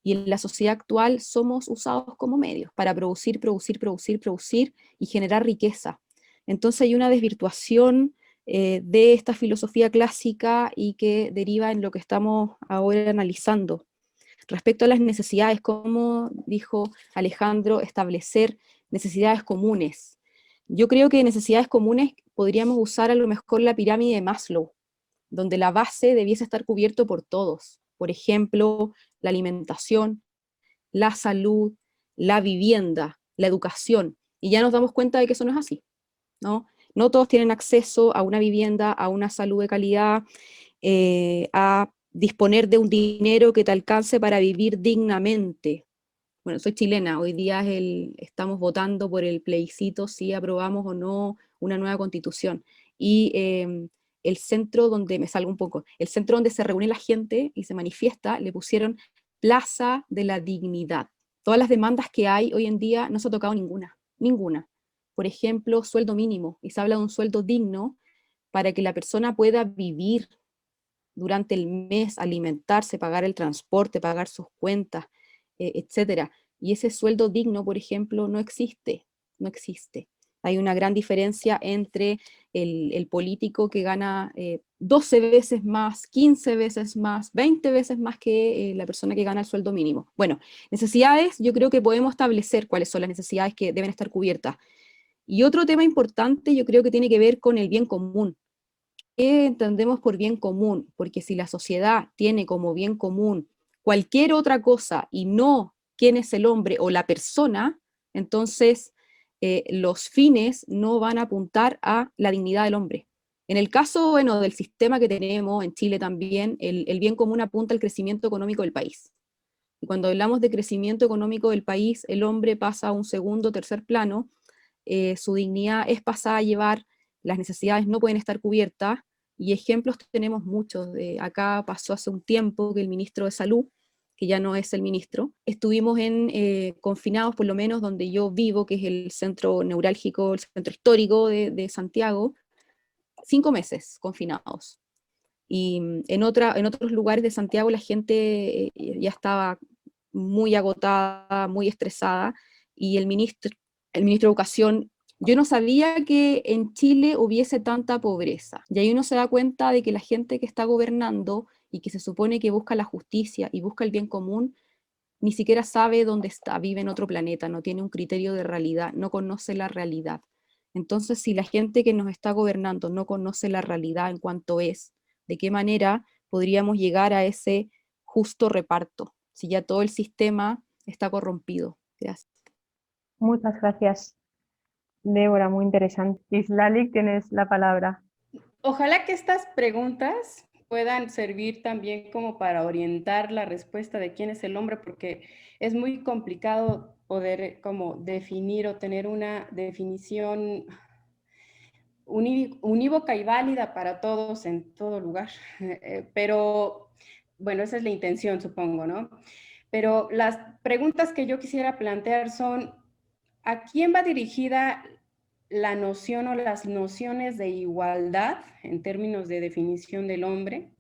Y en la sociedad actual somos usados como medios para producir y generar riqueza. Entonces hay una desvirtuación de esta filosofía clásica y que deriva en lo que estamos ahora analizando. Respecto a las necesidades, como dijo Alejandro, establecer necesidades comunes. Yo creo que necesidades comunes podríamos usar a lo mejor la pirámide de Maslow, donde la base debiese estar cubierto por todos. Por ejemplo, la alimentación, la salud, la vivienda, la educación. Y ya nos damos cuenta de que eso no es así, ¿no? No todos tienen acceso a una vivienda, a una salud de calidad, a disponer de un dinero que te alcance para vivir dignamente. Bueno, soy chilena, hoy día estamos votando por el plebiscito si aprobamos o no una nueva constitución. Y el centro donde, me salgo un poco, el centro donde se reúne la gente y se manifiesta, le pusieron Plaza de la Dignidad. Todas las demandas que hay hoy en día no se ha tocado ninguna. Por ejemplo, sueldo mínimo, y se habla de un sueldo digno para que la persona pueda vivir durante el mes, alimentarse, pagar el transporte, pagar sus cuentas, etcétera. Y ese sueldo digno, por ejemplo, no existe. Hay una gran diferencia entre el político que gana 12 veces más, 15 veces más, 20 veces más que la persona que gana el sueldo mínimo. Bueno, necesidades, yo creo que podemos establecer cuáles son las necesidades que deben estar cubiertas. Y otro tema importante yo creo que tiene que ver con el bien común. ¿Qué entendemos por bien común? Porque si la sociedad tiene como bien común cualquier otra cosa y no quién es el hombre o la persona, entonces los fines no van a apuntar a la dignidad del hombre. En el caso, bueno, del sistema que tenemos en Chile también, el bien común apunta al crecimiento económico del país. Y cuando hablamos de crecimiento económico del país, el hombre pasa a un segundo, tercer plano, su dignidad es pasada a llevar, las necesidades no pueden estar cubiertas, y ejemplos tenemos muchos. Acá pasó hace un tiempo que el ministro de Salud, que ya no es el ministro, estuvimos confinados, por lo menos donde yo vivo, que es el centro neurálgico, el centro histórico de Santiago, 5 meses confinados. Y en otros lugares de Santiago la gente ya estaba muy agotada, muy estresada, y el ministro de Educación, yo no sabía que en Chile hubiese tanta pobreza, y ahí uno se da cuenta de que la gente que está gobernando y que se supone que busca la justicia y busca el bien común, ni siquiera sabe dónde está, vive en otro planeta, no tiene un criterio de realidad, no conoce la realidad. Entonces, si la gente que nos está gobernando no conoce la realidad en cuanto es, ¿de qué manera podríamos llegar a ese justo reparto, si ya todo el sistema está corrompido? Gracias. Muchas gracias, Débora, muy interesante. Islalik, tienes la palabra. Ojalá que estas preguntas puedan servir también como para orientar la respuesta de quién es el hombre, porque es muy complicado poder como definir o tener una definición unívoca y válida para todos en todo lugar. Pero bueno, esa es la intención, supongo, ¿no? Pero las preguntas que yo quisiera plantear son, ¿a quién va dirigida la noción o las nociones de igualdad en términos de definición del hombre?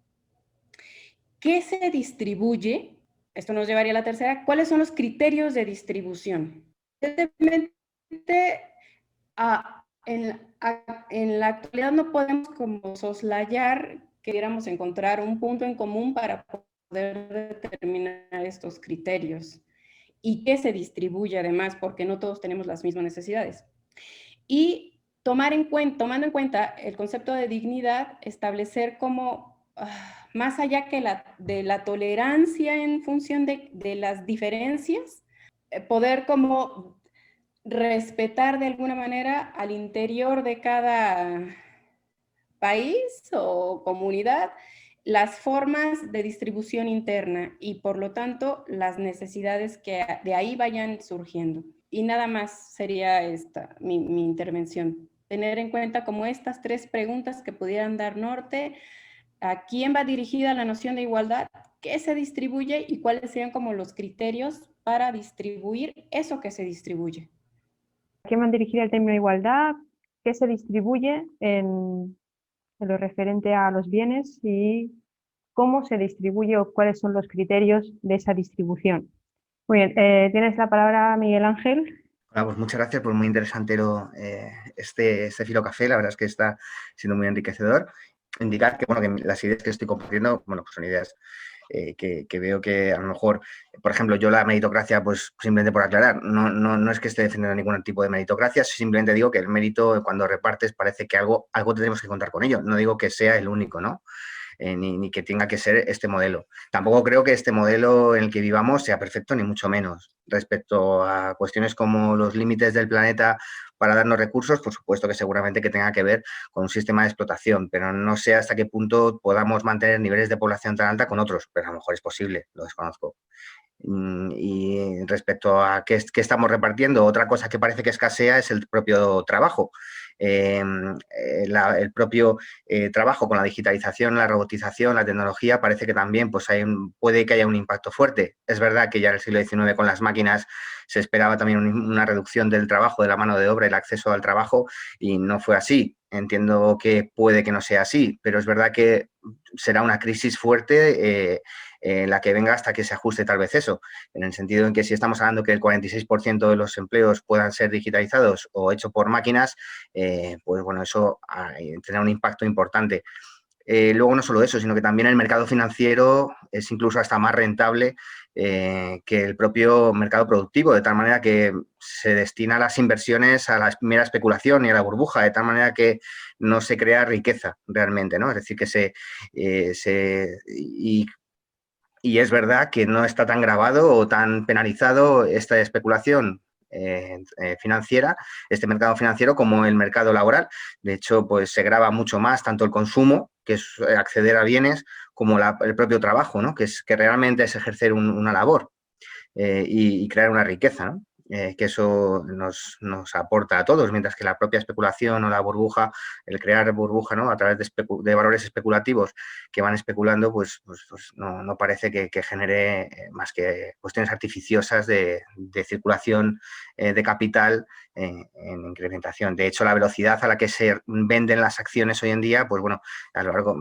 ¿Qué se distribuye? Esto nos llevaría a la tercera. ¿Cuáles son los criterios de distribución? Evidentemente, en la actualidad no podemos como soslayar que queramos encontrar un punto en común para poder determinar estos criterios y que se distribuye además, porque no todos tenemos las mismas necesidades. Y tomando en cuenta el concepto de dignidad, establecer como, más allá que de la tolerancia en función de las diferencias, poder como respetar de alguna manera al interior de cada país o comunidad las formas de distribución interna y por lo tanto las necesidades que de ahí vayan surgiendo. Y nada más sería esta mi intervención. Tener en cuenta como estas tres preguntas que pudieran dar norte a quién va dirigida la noción de igualdad, qué se distribuye y cuáles serían como los criterios para distribuir eso que se distribuye. ¿A quién van dirigida el término igualdad? ¿Qué se distribuye en lo referente a los bienes y cómo se distribuye o cuáles son los criterios de esa distribución? Muy bien, tienes la palabra, Miguel Ángel. Hola, pues muchas gracias, por muy interesante este Filocafé, la verdad es que está siendo muy enriquecedor. Indicar que, bueno, que las ideas que estoy compartiendo, bueno, pues son ideas que veo que a lo mejor, por ejemplo, yo la meritocracia, pues simplemente por aclarar, no es que esté defendiendo ningún tipo de meritocracia, simplemente digo que el mérito cuando repartes parece que algo tenemos que contar con ello. No digo que sea el único, ¿no? Ni que tenga que ser este modelo. Tampoco creo que este modelo en el que vivamos sea perfecto, ni mucho menos. Respecto a cuestiones como los límites del planeta para darnos recursos, por supuesto que seguramente que tenga que ver con un sistema de explotación, pero no sé hasta qué punto podamos mantener niveles de población tan alta con otros, pero a lo mejor es posible, lo desconozco. Y respecto a qué estamos repartiendo, otra cosa que parece que escasea es el propio trabajo. El propio trabajo con la digitalización, la robotización, la tecnología, parece que también pues puede que haya un impacto fuerte. Es verdad que ya en el siglo XIX con las máquinas se esperaba también una reducción del trabajo, de la mano de obra, el acceso al trabajo, y no fue así. Entiendo que puede que no sea así, pero es verdad que será una crisis fuerte la que venga hasta que se ajuste tal vez eso, en el sentido en que si estamos hablando que el 46% de los empleos puedan ser digitalizados o hechos por máquinas, pues bueno, eso tendrá un impacto importante. Luego no solo eso, sino que también el mercado financiero es incluso hasta más rentable que el propio mercado productivo, de tal manera que se destina las inversiones a la mera especulación y a la burbuja, de tal manera que no se crea riqueza realmente, ¿no? Es decir, que y es verdad que no está tan grabado o tan penalizado esta especulación financiera, este mercado financiero, como el mercado laboral. De hecho, pues se grava mucho más tanto el consumo, que es acceder a bienes, como el propio trabajo, ¿no? Que realmente es ejercer una labor y crear una riqueza, ¿no? Que eso nos aporta a todos, mientras que la propia especulación o la burbuja, el crear burbuja, ¿no? A través de valores especulativos que van especulando, pues no parece que genere más que cuestiones artificiosas de circulación de capital en incrementación. De hecho, la velocidad a la que se venden las acciones hoy en día, pues bueno, a lo largo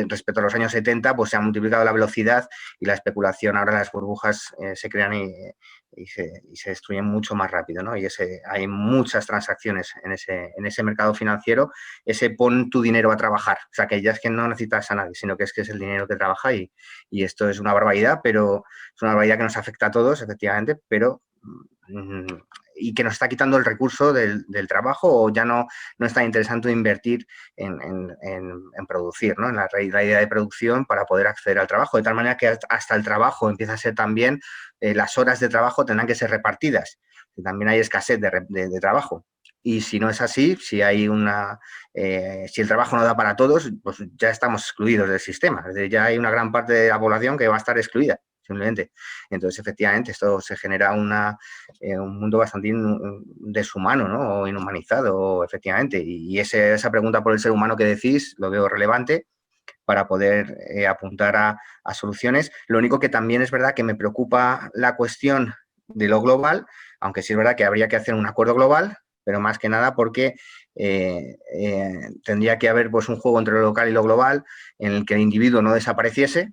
respecto a los años 70, pues se ha multiplicado la velocidad y la especulación. Ahora las burbujas se crean y se destruyen mucho más rápido, ¿no? Y hay muchas transacciones en ese mercado financiero, ese pon tu dinero a trabajar. O sea, que ya es que no necesitas a nadie, sino que es el dinero que trabaja y esto es una barbaridad, pero es una barbaridad que nos afecta a todos, efectivamente, pero y que nos está quitando el recurso del trabajo, o ya no está interesante invertir en producir, ¿no? En la idea de producción para poder acceder al trabajo, de tal manera que hasta el trabajo empieza a ser también, las horas de trabajo tendrán que ser repartidas, que también hay escasez de trabajo. Y si no es así, si el trabajo no da para todos, pues ya estamos excluidos del sistema. Es decir, ya hay una gran parte de la población que va a estar excluida, simplemente. Entonces, efectivamente, esto se genera un mundo bastante deshumano, ¿no? O inhumanizado, efectivamente. Y esa pregunta por el ser humano que decís, lo veo relevante para poder apuntar a soluciones. Lo único que también es verdad que me preocupa la cuestión de lo global, aunque sí es verdad que habría que hacer un acuerdo global, pero más que nada porque tendría que haber pues un juego entre lo local y lo global en el que el individuo no desapareciese,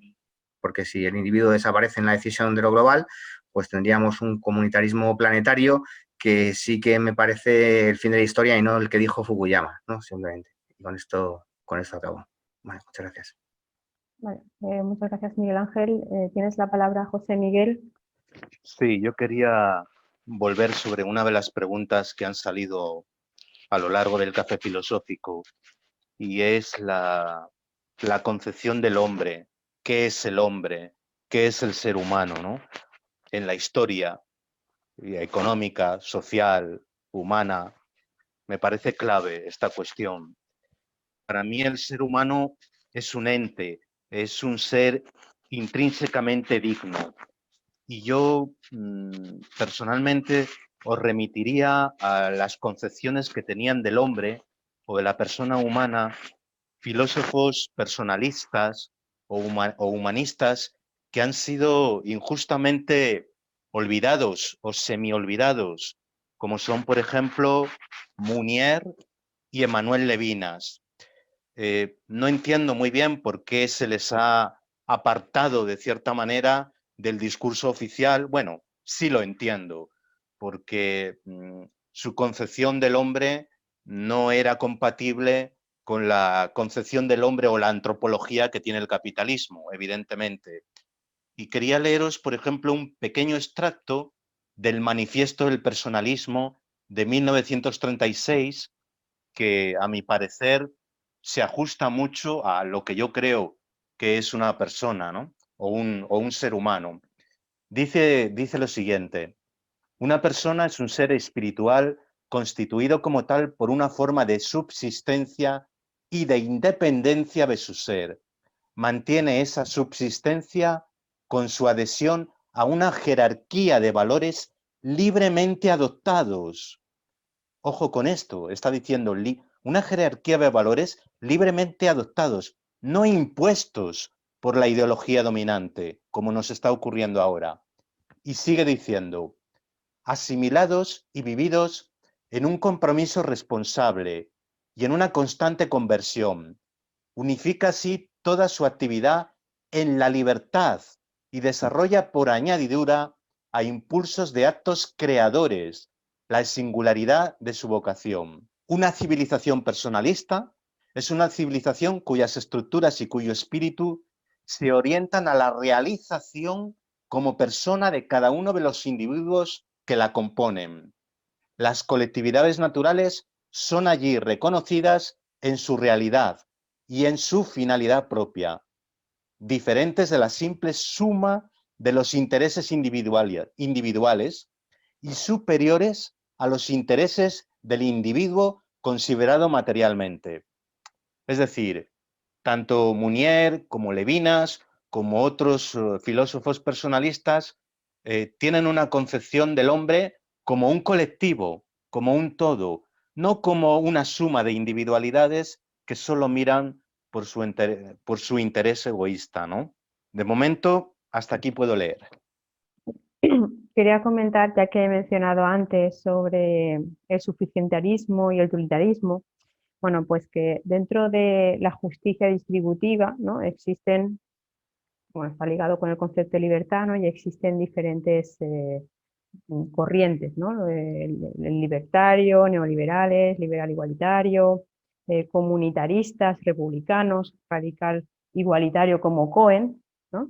porque si el individuo desaparece en la decisión de lo global, pues tendríamos un comunitarismo planetario que sí que me parece el fin de la historia y no el que dijo Fukuyama, ¿no? Simplemente. Y con esto acabo. Vale, muchas gracias. Vale, muchas gracias, Miguel Ángel. Tienes la palabra, José Miguel. Sí, yo quería volver sobre una de las preguntas que han salido a lo largo del café filosófico, y es la concepción del hombre. ¿Qué es el hombre? ¿Qué es el ser humano, ¿no? En la historia económica, social, humana, me parece clave esta cuestión. Para mí el ser humano es un ente, es un ser intrínsecamente digno. Y yo personalmente os remitiría a las concepciones que tenían del hombre o de la persona humana filósofos personalistas o humanistas que han sido injustamente olvidados o semi-olvidados, como son, por ejemplo, Mounier y Emmanuel Levinas. No entiendo muy bien por qué se les ha apartado de cierta manera del discurso oficial. Bueno, sí lo entiendo, porque su concepción del hombre no era compatible con la concepción del hombre o la antropología que tiene el capitalismo, evidentemente. Y quería leeros, por ejemplo, un pequeño extracto del Manifiesto del Personalismo de 1936, que a mi parecer se ajusta mucho a lo que yo creo que es una persona, ¿no? o un ser humano. Dice lo siguiente: una persona es un ser espiritual constituido como tal por una forma de subsistencia y de independencia de su ser. Mantiene esa subsistencia con su adhesión a una jerarquía de valores libremente adoptados. Ojo con esto, está diciendo una jerarquía de valores libremente adoptados, no impuestos por la ideología dominante, como nos está ocurriendo ahora. Y sigue diciendo: asimilados y vividos en un compromiso responsable y en una constante conversión. Unifica así toda su actividad en la libertad y desarrolla por añadidura a impulsos de actos creadores la singularidad de su vocación. Una civilización personalista es una civilización cuyas estructuras y cuyo espíritu se orientan a la realización como persona de cada uno de los individuos que la componen. Las colectividades naturales son allí reconocidas en su realidad y en su finalidad propia, diferentes de la simple suma de los intereses individuales y superiores a los intereses del individuo considerado materialmente. Es decir, tanto Mounier como Levinas, como otros filósofos personalistas, tienen una concepción del hombre como un colectivo, como un todo, no como una suma de individualidades que solo miran por su interés egoísta, ¿no? De momento, hasta aquí puedo leer. Quería comentar, ya que he mencionado antes sobre el suficientarismo y el utilitarismo, bueno, pues que dentro de la justicia distributiva, ¿no? Existen, bueno, está ligado con el concepto de libertad, ¿no? Y existen diferentes corrientes, ¿no? El libertario, neoliberales, liberal igualitario, comunitaristas, republicanos, radical igualitario como Cohen, ¿no?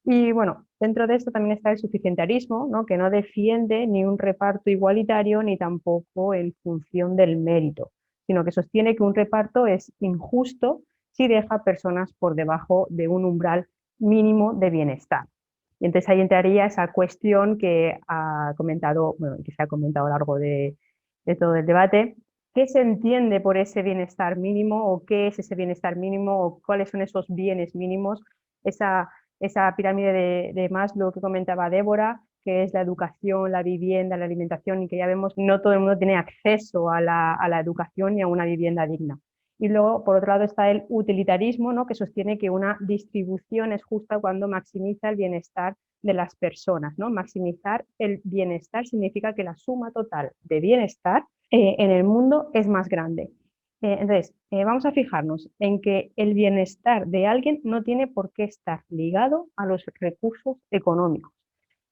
Y bueno, dentro de esto también está el suficientarismo, ¿no? Que no defiende ni un reparto igualitario ni tampoco en función del mérito, sino que sostiene que un reparto es injusto si deja personas por debajo de un umbral mínimo de bienestar. Y entonces ahí entraría esa cuestión que ha comentado, bueno, que se ha comentado a lo largo de todo el debate. ¿Qué se entiende por ese bienestar mínimo o qué es ese bienestar mínimo o cuáles son esos bienes mínimos? Esa pirámide de Maslow que comentaba Débora, que es la educación, la vivienda, la alimentación, y que ya vemos no todo el mundo tiene acceso a la educación y a una vivienda digna. Y luego, por otro lado, está el utilitarismo, ¿no? Que sostiene que una distribución es justa cuando maximiza el bienestar de las personas, ¿no? Maximizar el bienestar significa que la suma total de bienestar en el mundo es más grande. Entonces, vamos a fijarnos en que el bienestar de alguien no tiene por qué estar ligado a los recursos económicos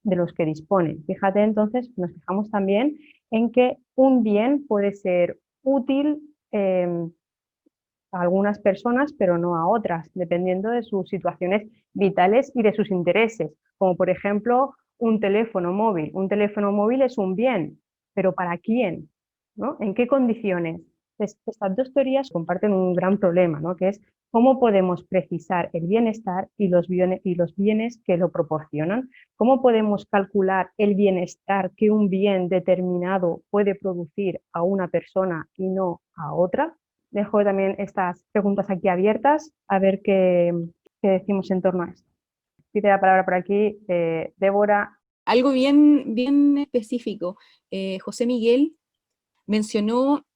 de los que disponen. Fíjate, entonces, nos fijamos también en que un bien puede ser útil a algunas personas, pero no a otras, dependiendo de sus situaciones vitales y de sus intereses, como por ejemplo un teléfono móvil. Un teléfono móvil es un bien, pero ¿para quién? ¿No? ¿En qué condiciones? Estas dos teorías comparten un gran problema, ¿no? Que es ¿Cómo podemos precisar el bienestar y los bienes que lo proporcionan? ¿Cómo podemos calcular el bienestar que un bien determinado puede producir a una persona y no a otra? Dejo también estas preguntas aquí abiertas, a ver qué decimos en torno a esto. Pide la palabra por aquí Débora. Algo bien, bien específico. José Miguel mencionó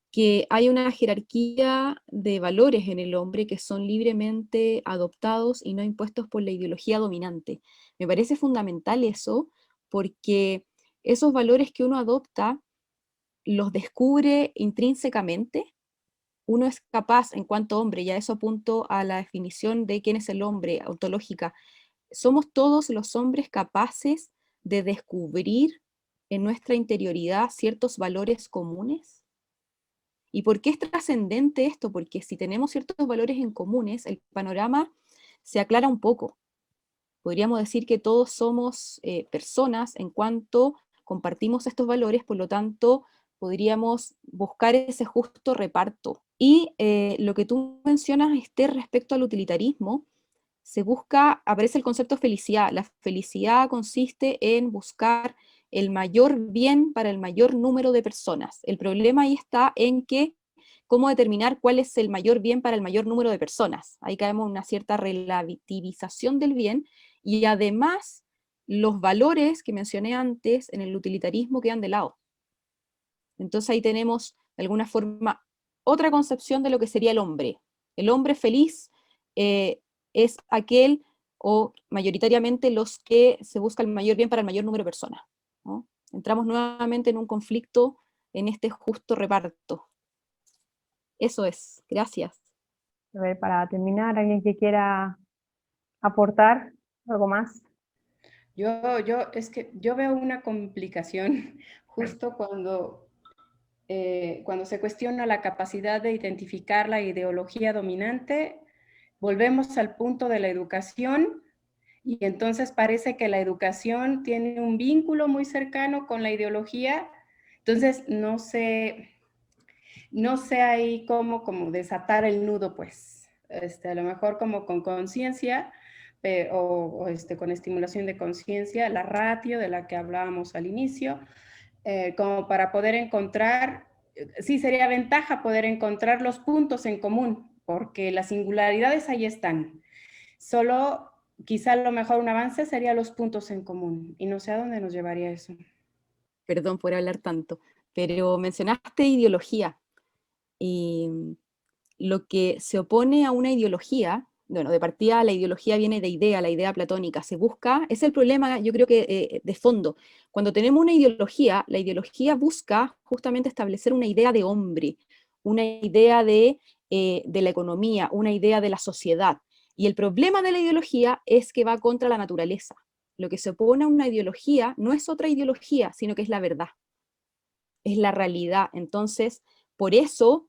que hay una jerarquía de valores en el hombre que son libremente adoptados y no impuestos por la ideología dominante. Me parece fundamental eso, porque esos valores que uno adopta los descubre intrínsecamente. Uno es capaz, en cuanto hombre, y a eso apunto a la definición de quién es el hombre ontológica, somos todos los hombres capaces de descubrir en nuestra interioridad ciertos valores comunes. ¿Y por qué es trascendente esto? Porque si tenemos ciertos valores en comunes, el panorama se aclara un poco. Podríamos decir que todos somos personas en cuanto compartimos estos valores, por lo tanto, podríamos buscar ese justo reparto. Y lo que tú mencionas, Esther, respecto al utilitarismo, se busca, aparece el concepto de felicidad. La felicidad consiste en buscar el mayor bien para el mayor número de personas. El problema ahí está en que cómo determinar cuál es el mayor bien para el mayor número de personas. Ahí caemos en una cierta relativización del bien, y además los valores que mencioné antes en el utilitarismo quedan de lado. Entonces ahí tenemos, de alguna forma, otra concepción de lo que sería el hombre. El hombre feliz es aquel, o mayoritariamente los que se busca el mayor bien para el mayor número de personas, ¿no? Entramos nuevamente en un conflicto en este justo reparto. Eso es, gracias. A ver, para terminar, ¿alguien que quiera aportar algo más? Es que yo veo una complicación justo cuando se cuestiona la capacidad de identificar la ideología dominante. Volvemos al punto de la educación, y entonces parece que la educación tiene un vínculo muy cercano con la ideología. Entonces no sé ahí cómo como desatar el nudo, pues. A lo mejor como con conciencia, con estimulación de conciencia, la ratio de la que hablábamos al inicio, como para poder encontrar, sí sería ventaja poder encontrar los puntos en común, porque las singularidades ahí están. Solo quizá lo mejor un avance sería los puntos en común, y no sé a dónde nos llevaría eso. Perdón por hablar tanto, pero mencionaste ideología, y lo que se opone a una ideología, bueno, de partida la ideología viene de idea, la idea platónica, se busca, es el problema, yo creo que de fondo. Cuando tenemos una ideología, la ideología busca justamente establecer una idea de hombre, una idea de la economía, una idea de la sociedad. Y el problema de la ideología es que va contra la naturaleza. Lo que se opone a una ideología no es otra ideología, sino que es la verdad, es la realidad. Entonces, por eso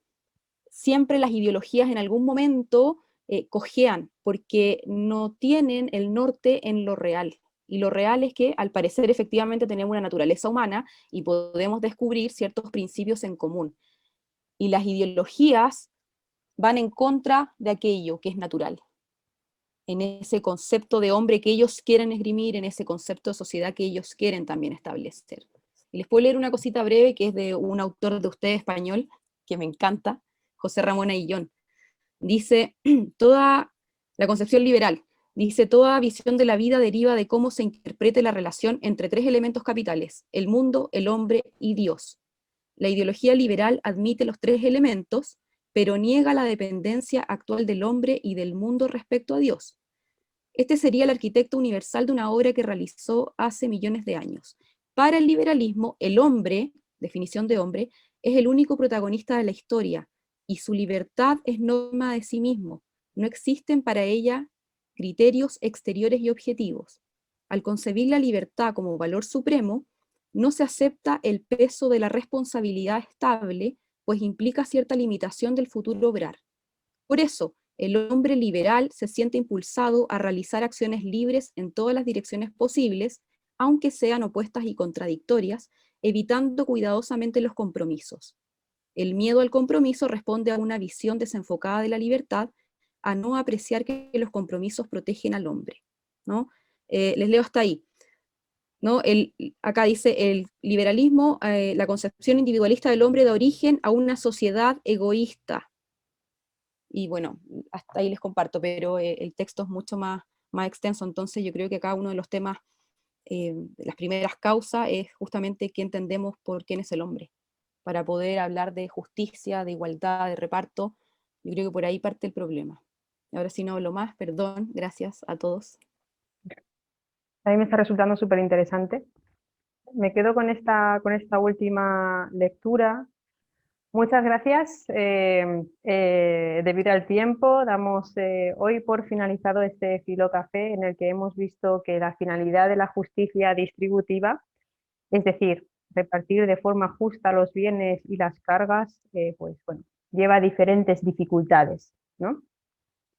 siempre las ideologías en algún momento cojean, porque no tienen el norte en lo real. Y lo real es que, al parecer, efectivamente tenemos una naturaleza humana y podemos descubrir ciertos principios en común. Y las ideologías van en contra de aquello que es natural, en ese concepto de hombre que ellos quieren esgrimir, en ese concepto de sociedad que ellos quieren también establecer. Y les puedo leer una cosita breve que es de un autor de usted español, que me encanta, José Ramón Ayllón. Dice, toda la concepción liberal, dice, toda visión de la vida deriva de cómo se interprete la relación entre tres elementos capitales, el mundo, el hombre y Dios. La ideología liberal admite los tres elementos, pero niega la dependencia actual del hombre y del mundo respecto a Dios. Este sería el arquitecto universal de una obra que realizó hace millones de años. Para el liberalismo, el hombre, definición de hombre, es el único protagonista de la historia, y su libertad es norma de sí mismo. No existen para ella criterios exteriores y objetivos. Al concebir la libertad como valor supremo, no se acepta el peso de la responsabilidad estable, pues implica cierta limitación del futuro obrar. Por eso, el hombre liberal se siente impulsado a realizar acciones libres en todas las direcciones posibles, aunque sean opuestas y contradictorias, evitando cuidadosamente los compromisos. El miedo al compromiso responde a una visión desenfocada de la libertad, a no apreciar que los compromisos protegen al hombre, ¿no? Les leo hasta ahí, ¿no? Acá dice, el liberalismo, la concepción individualista del hombre da origen a una sociedad egoísta. Y bueno, hasta ahí les comparto, pero el texto es mucho más extenso, entonces yo creo que acá uno de los temas, las primeras causas, es justamente qué entendemos por quién es el hombre, para poder hablar de justicia, de igualdad, de reparto. Yo creo que por ahí parte el problema. Ahora sí no hablo más, perdón, gracias a todos. A mí me está resultando súper interesante. Me quedo con esta última lectura. Muchas gracias. Debido al tiempo, damos hoy por finalizado este Filocafé, en el que hemos visto que la finalidad de la justicia distributiva, es decir, repartir de forma justa los bienes y las cargas, pues bueno, lleva diferentes dificultades, ¿no?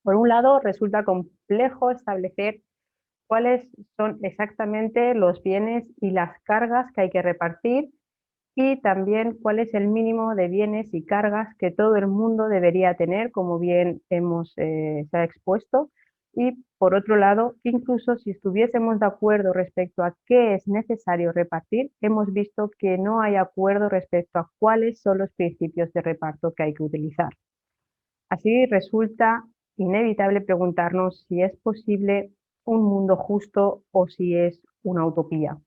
Por un lado, resulta complejo establecer cuáles son exactamente los bienes y las cargas que hay que repartir, y también cuál es el mínimo de bienes y cargas que todo el mundo debería tener, como bien se ha expuesto. Y por otro lado, incluso si estuviésemos de acuerdo respecto a qué es necesario repartir, hemos visto que no hay acuerdo respecto a cuáles son los principios de reparto que hay que utilizar. Así resulta inevitable preguntarnos si es posible un mundo justo o si es una utopía.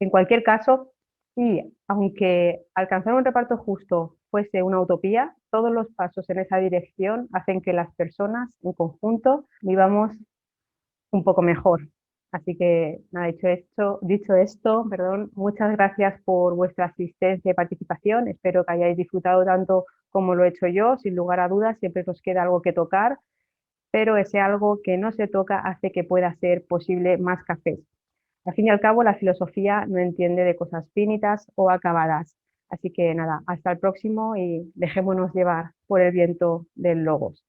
En cualquier caso, y aunque alcanzar un reparto justo fuese una utopía, todos los pasos en esa dirección hacen que las personas en conjunto vivamos un poco mejor. Así que, nada, dicho esto, muchas gracias por vuestra asistencia y participación. Espero que hayáis disfrutado tanto como lo he hecho yo. Sin lugar a dudas, siempre nos queda algo que tocar, pero ese algo que no se toca hace que pueda ser posible más cafés. Al fin y al cabo, la filosofía no entiende de cosas finitas o acabadas. Así que nada, hasta el próximo y dejémonos llevar por el viento del logos.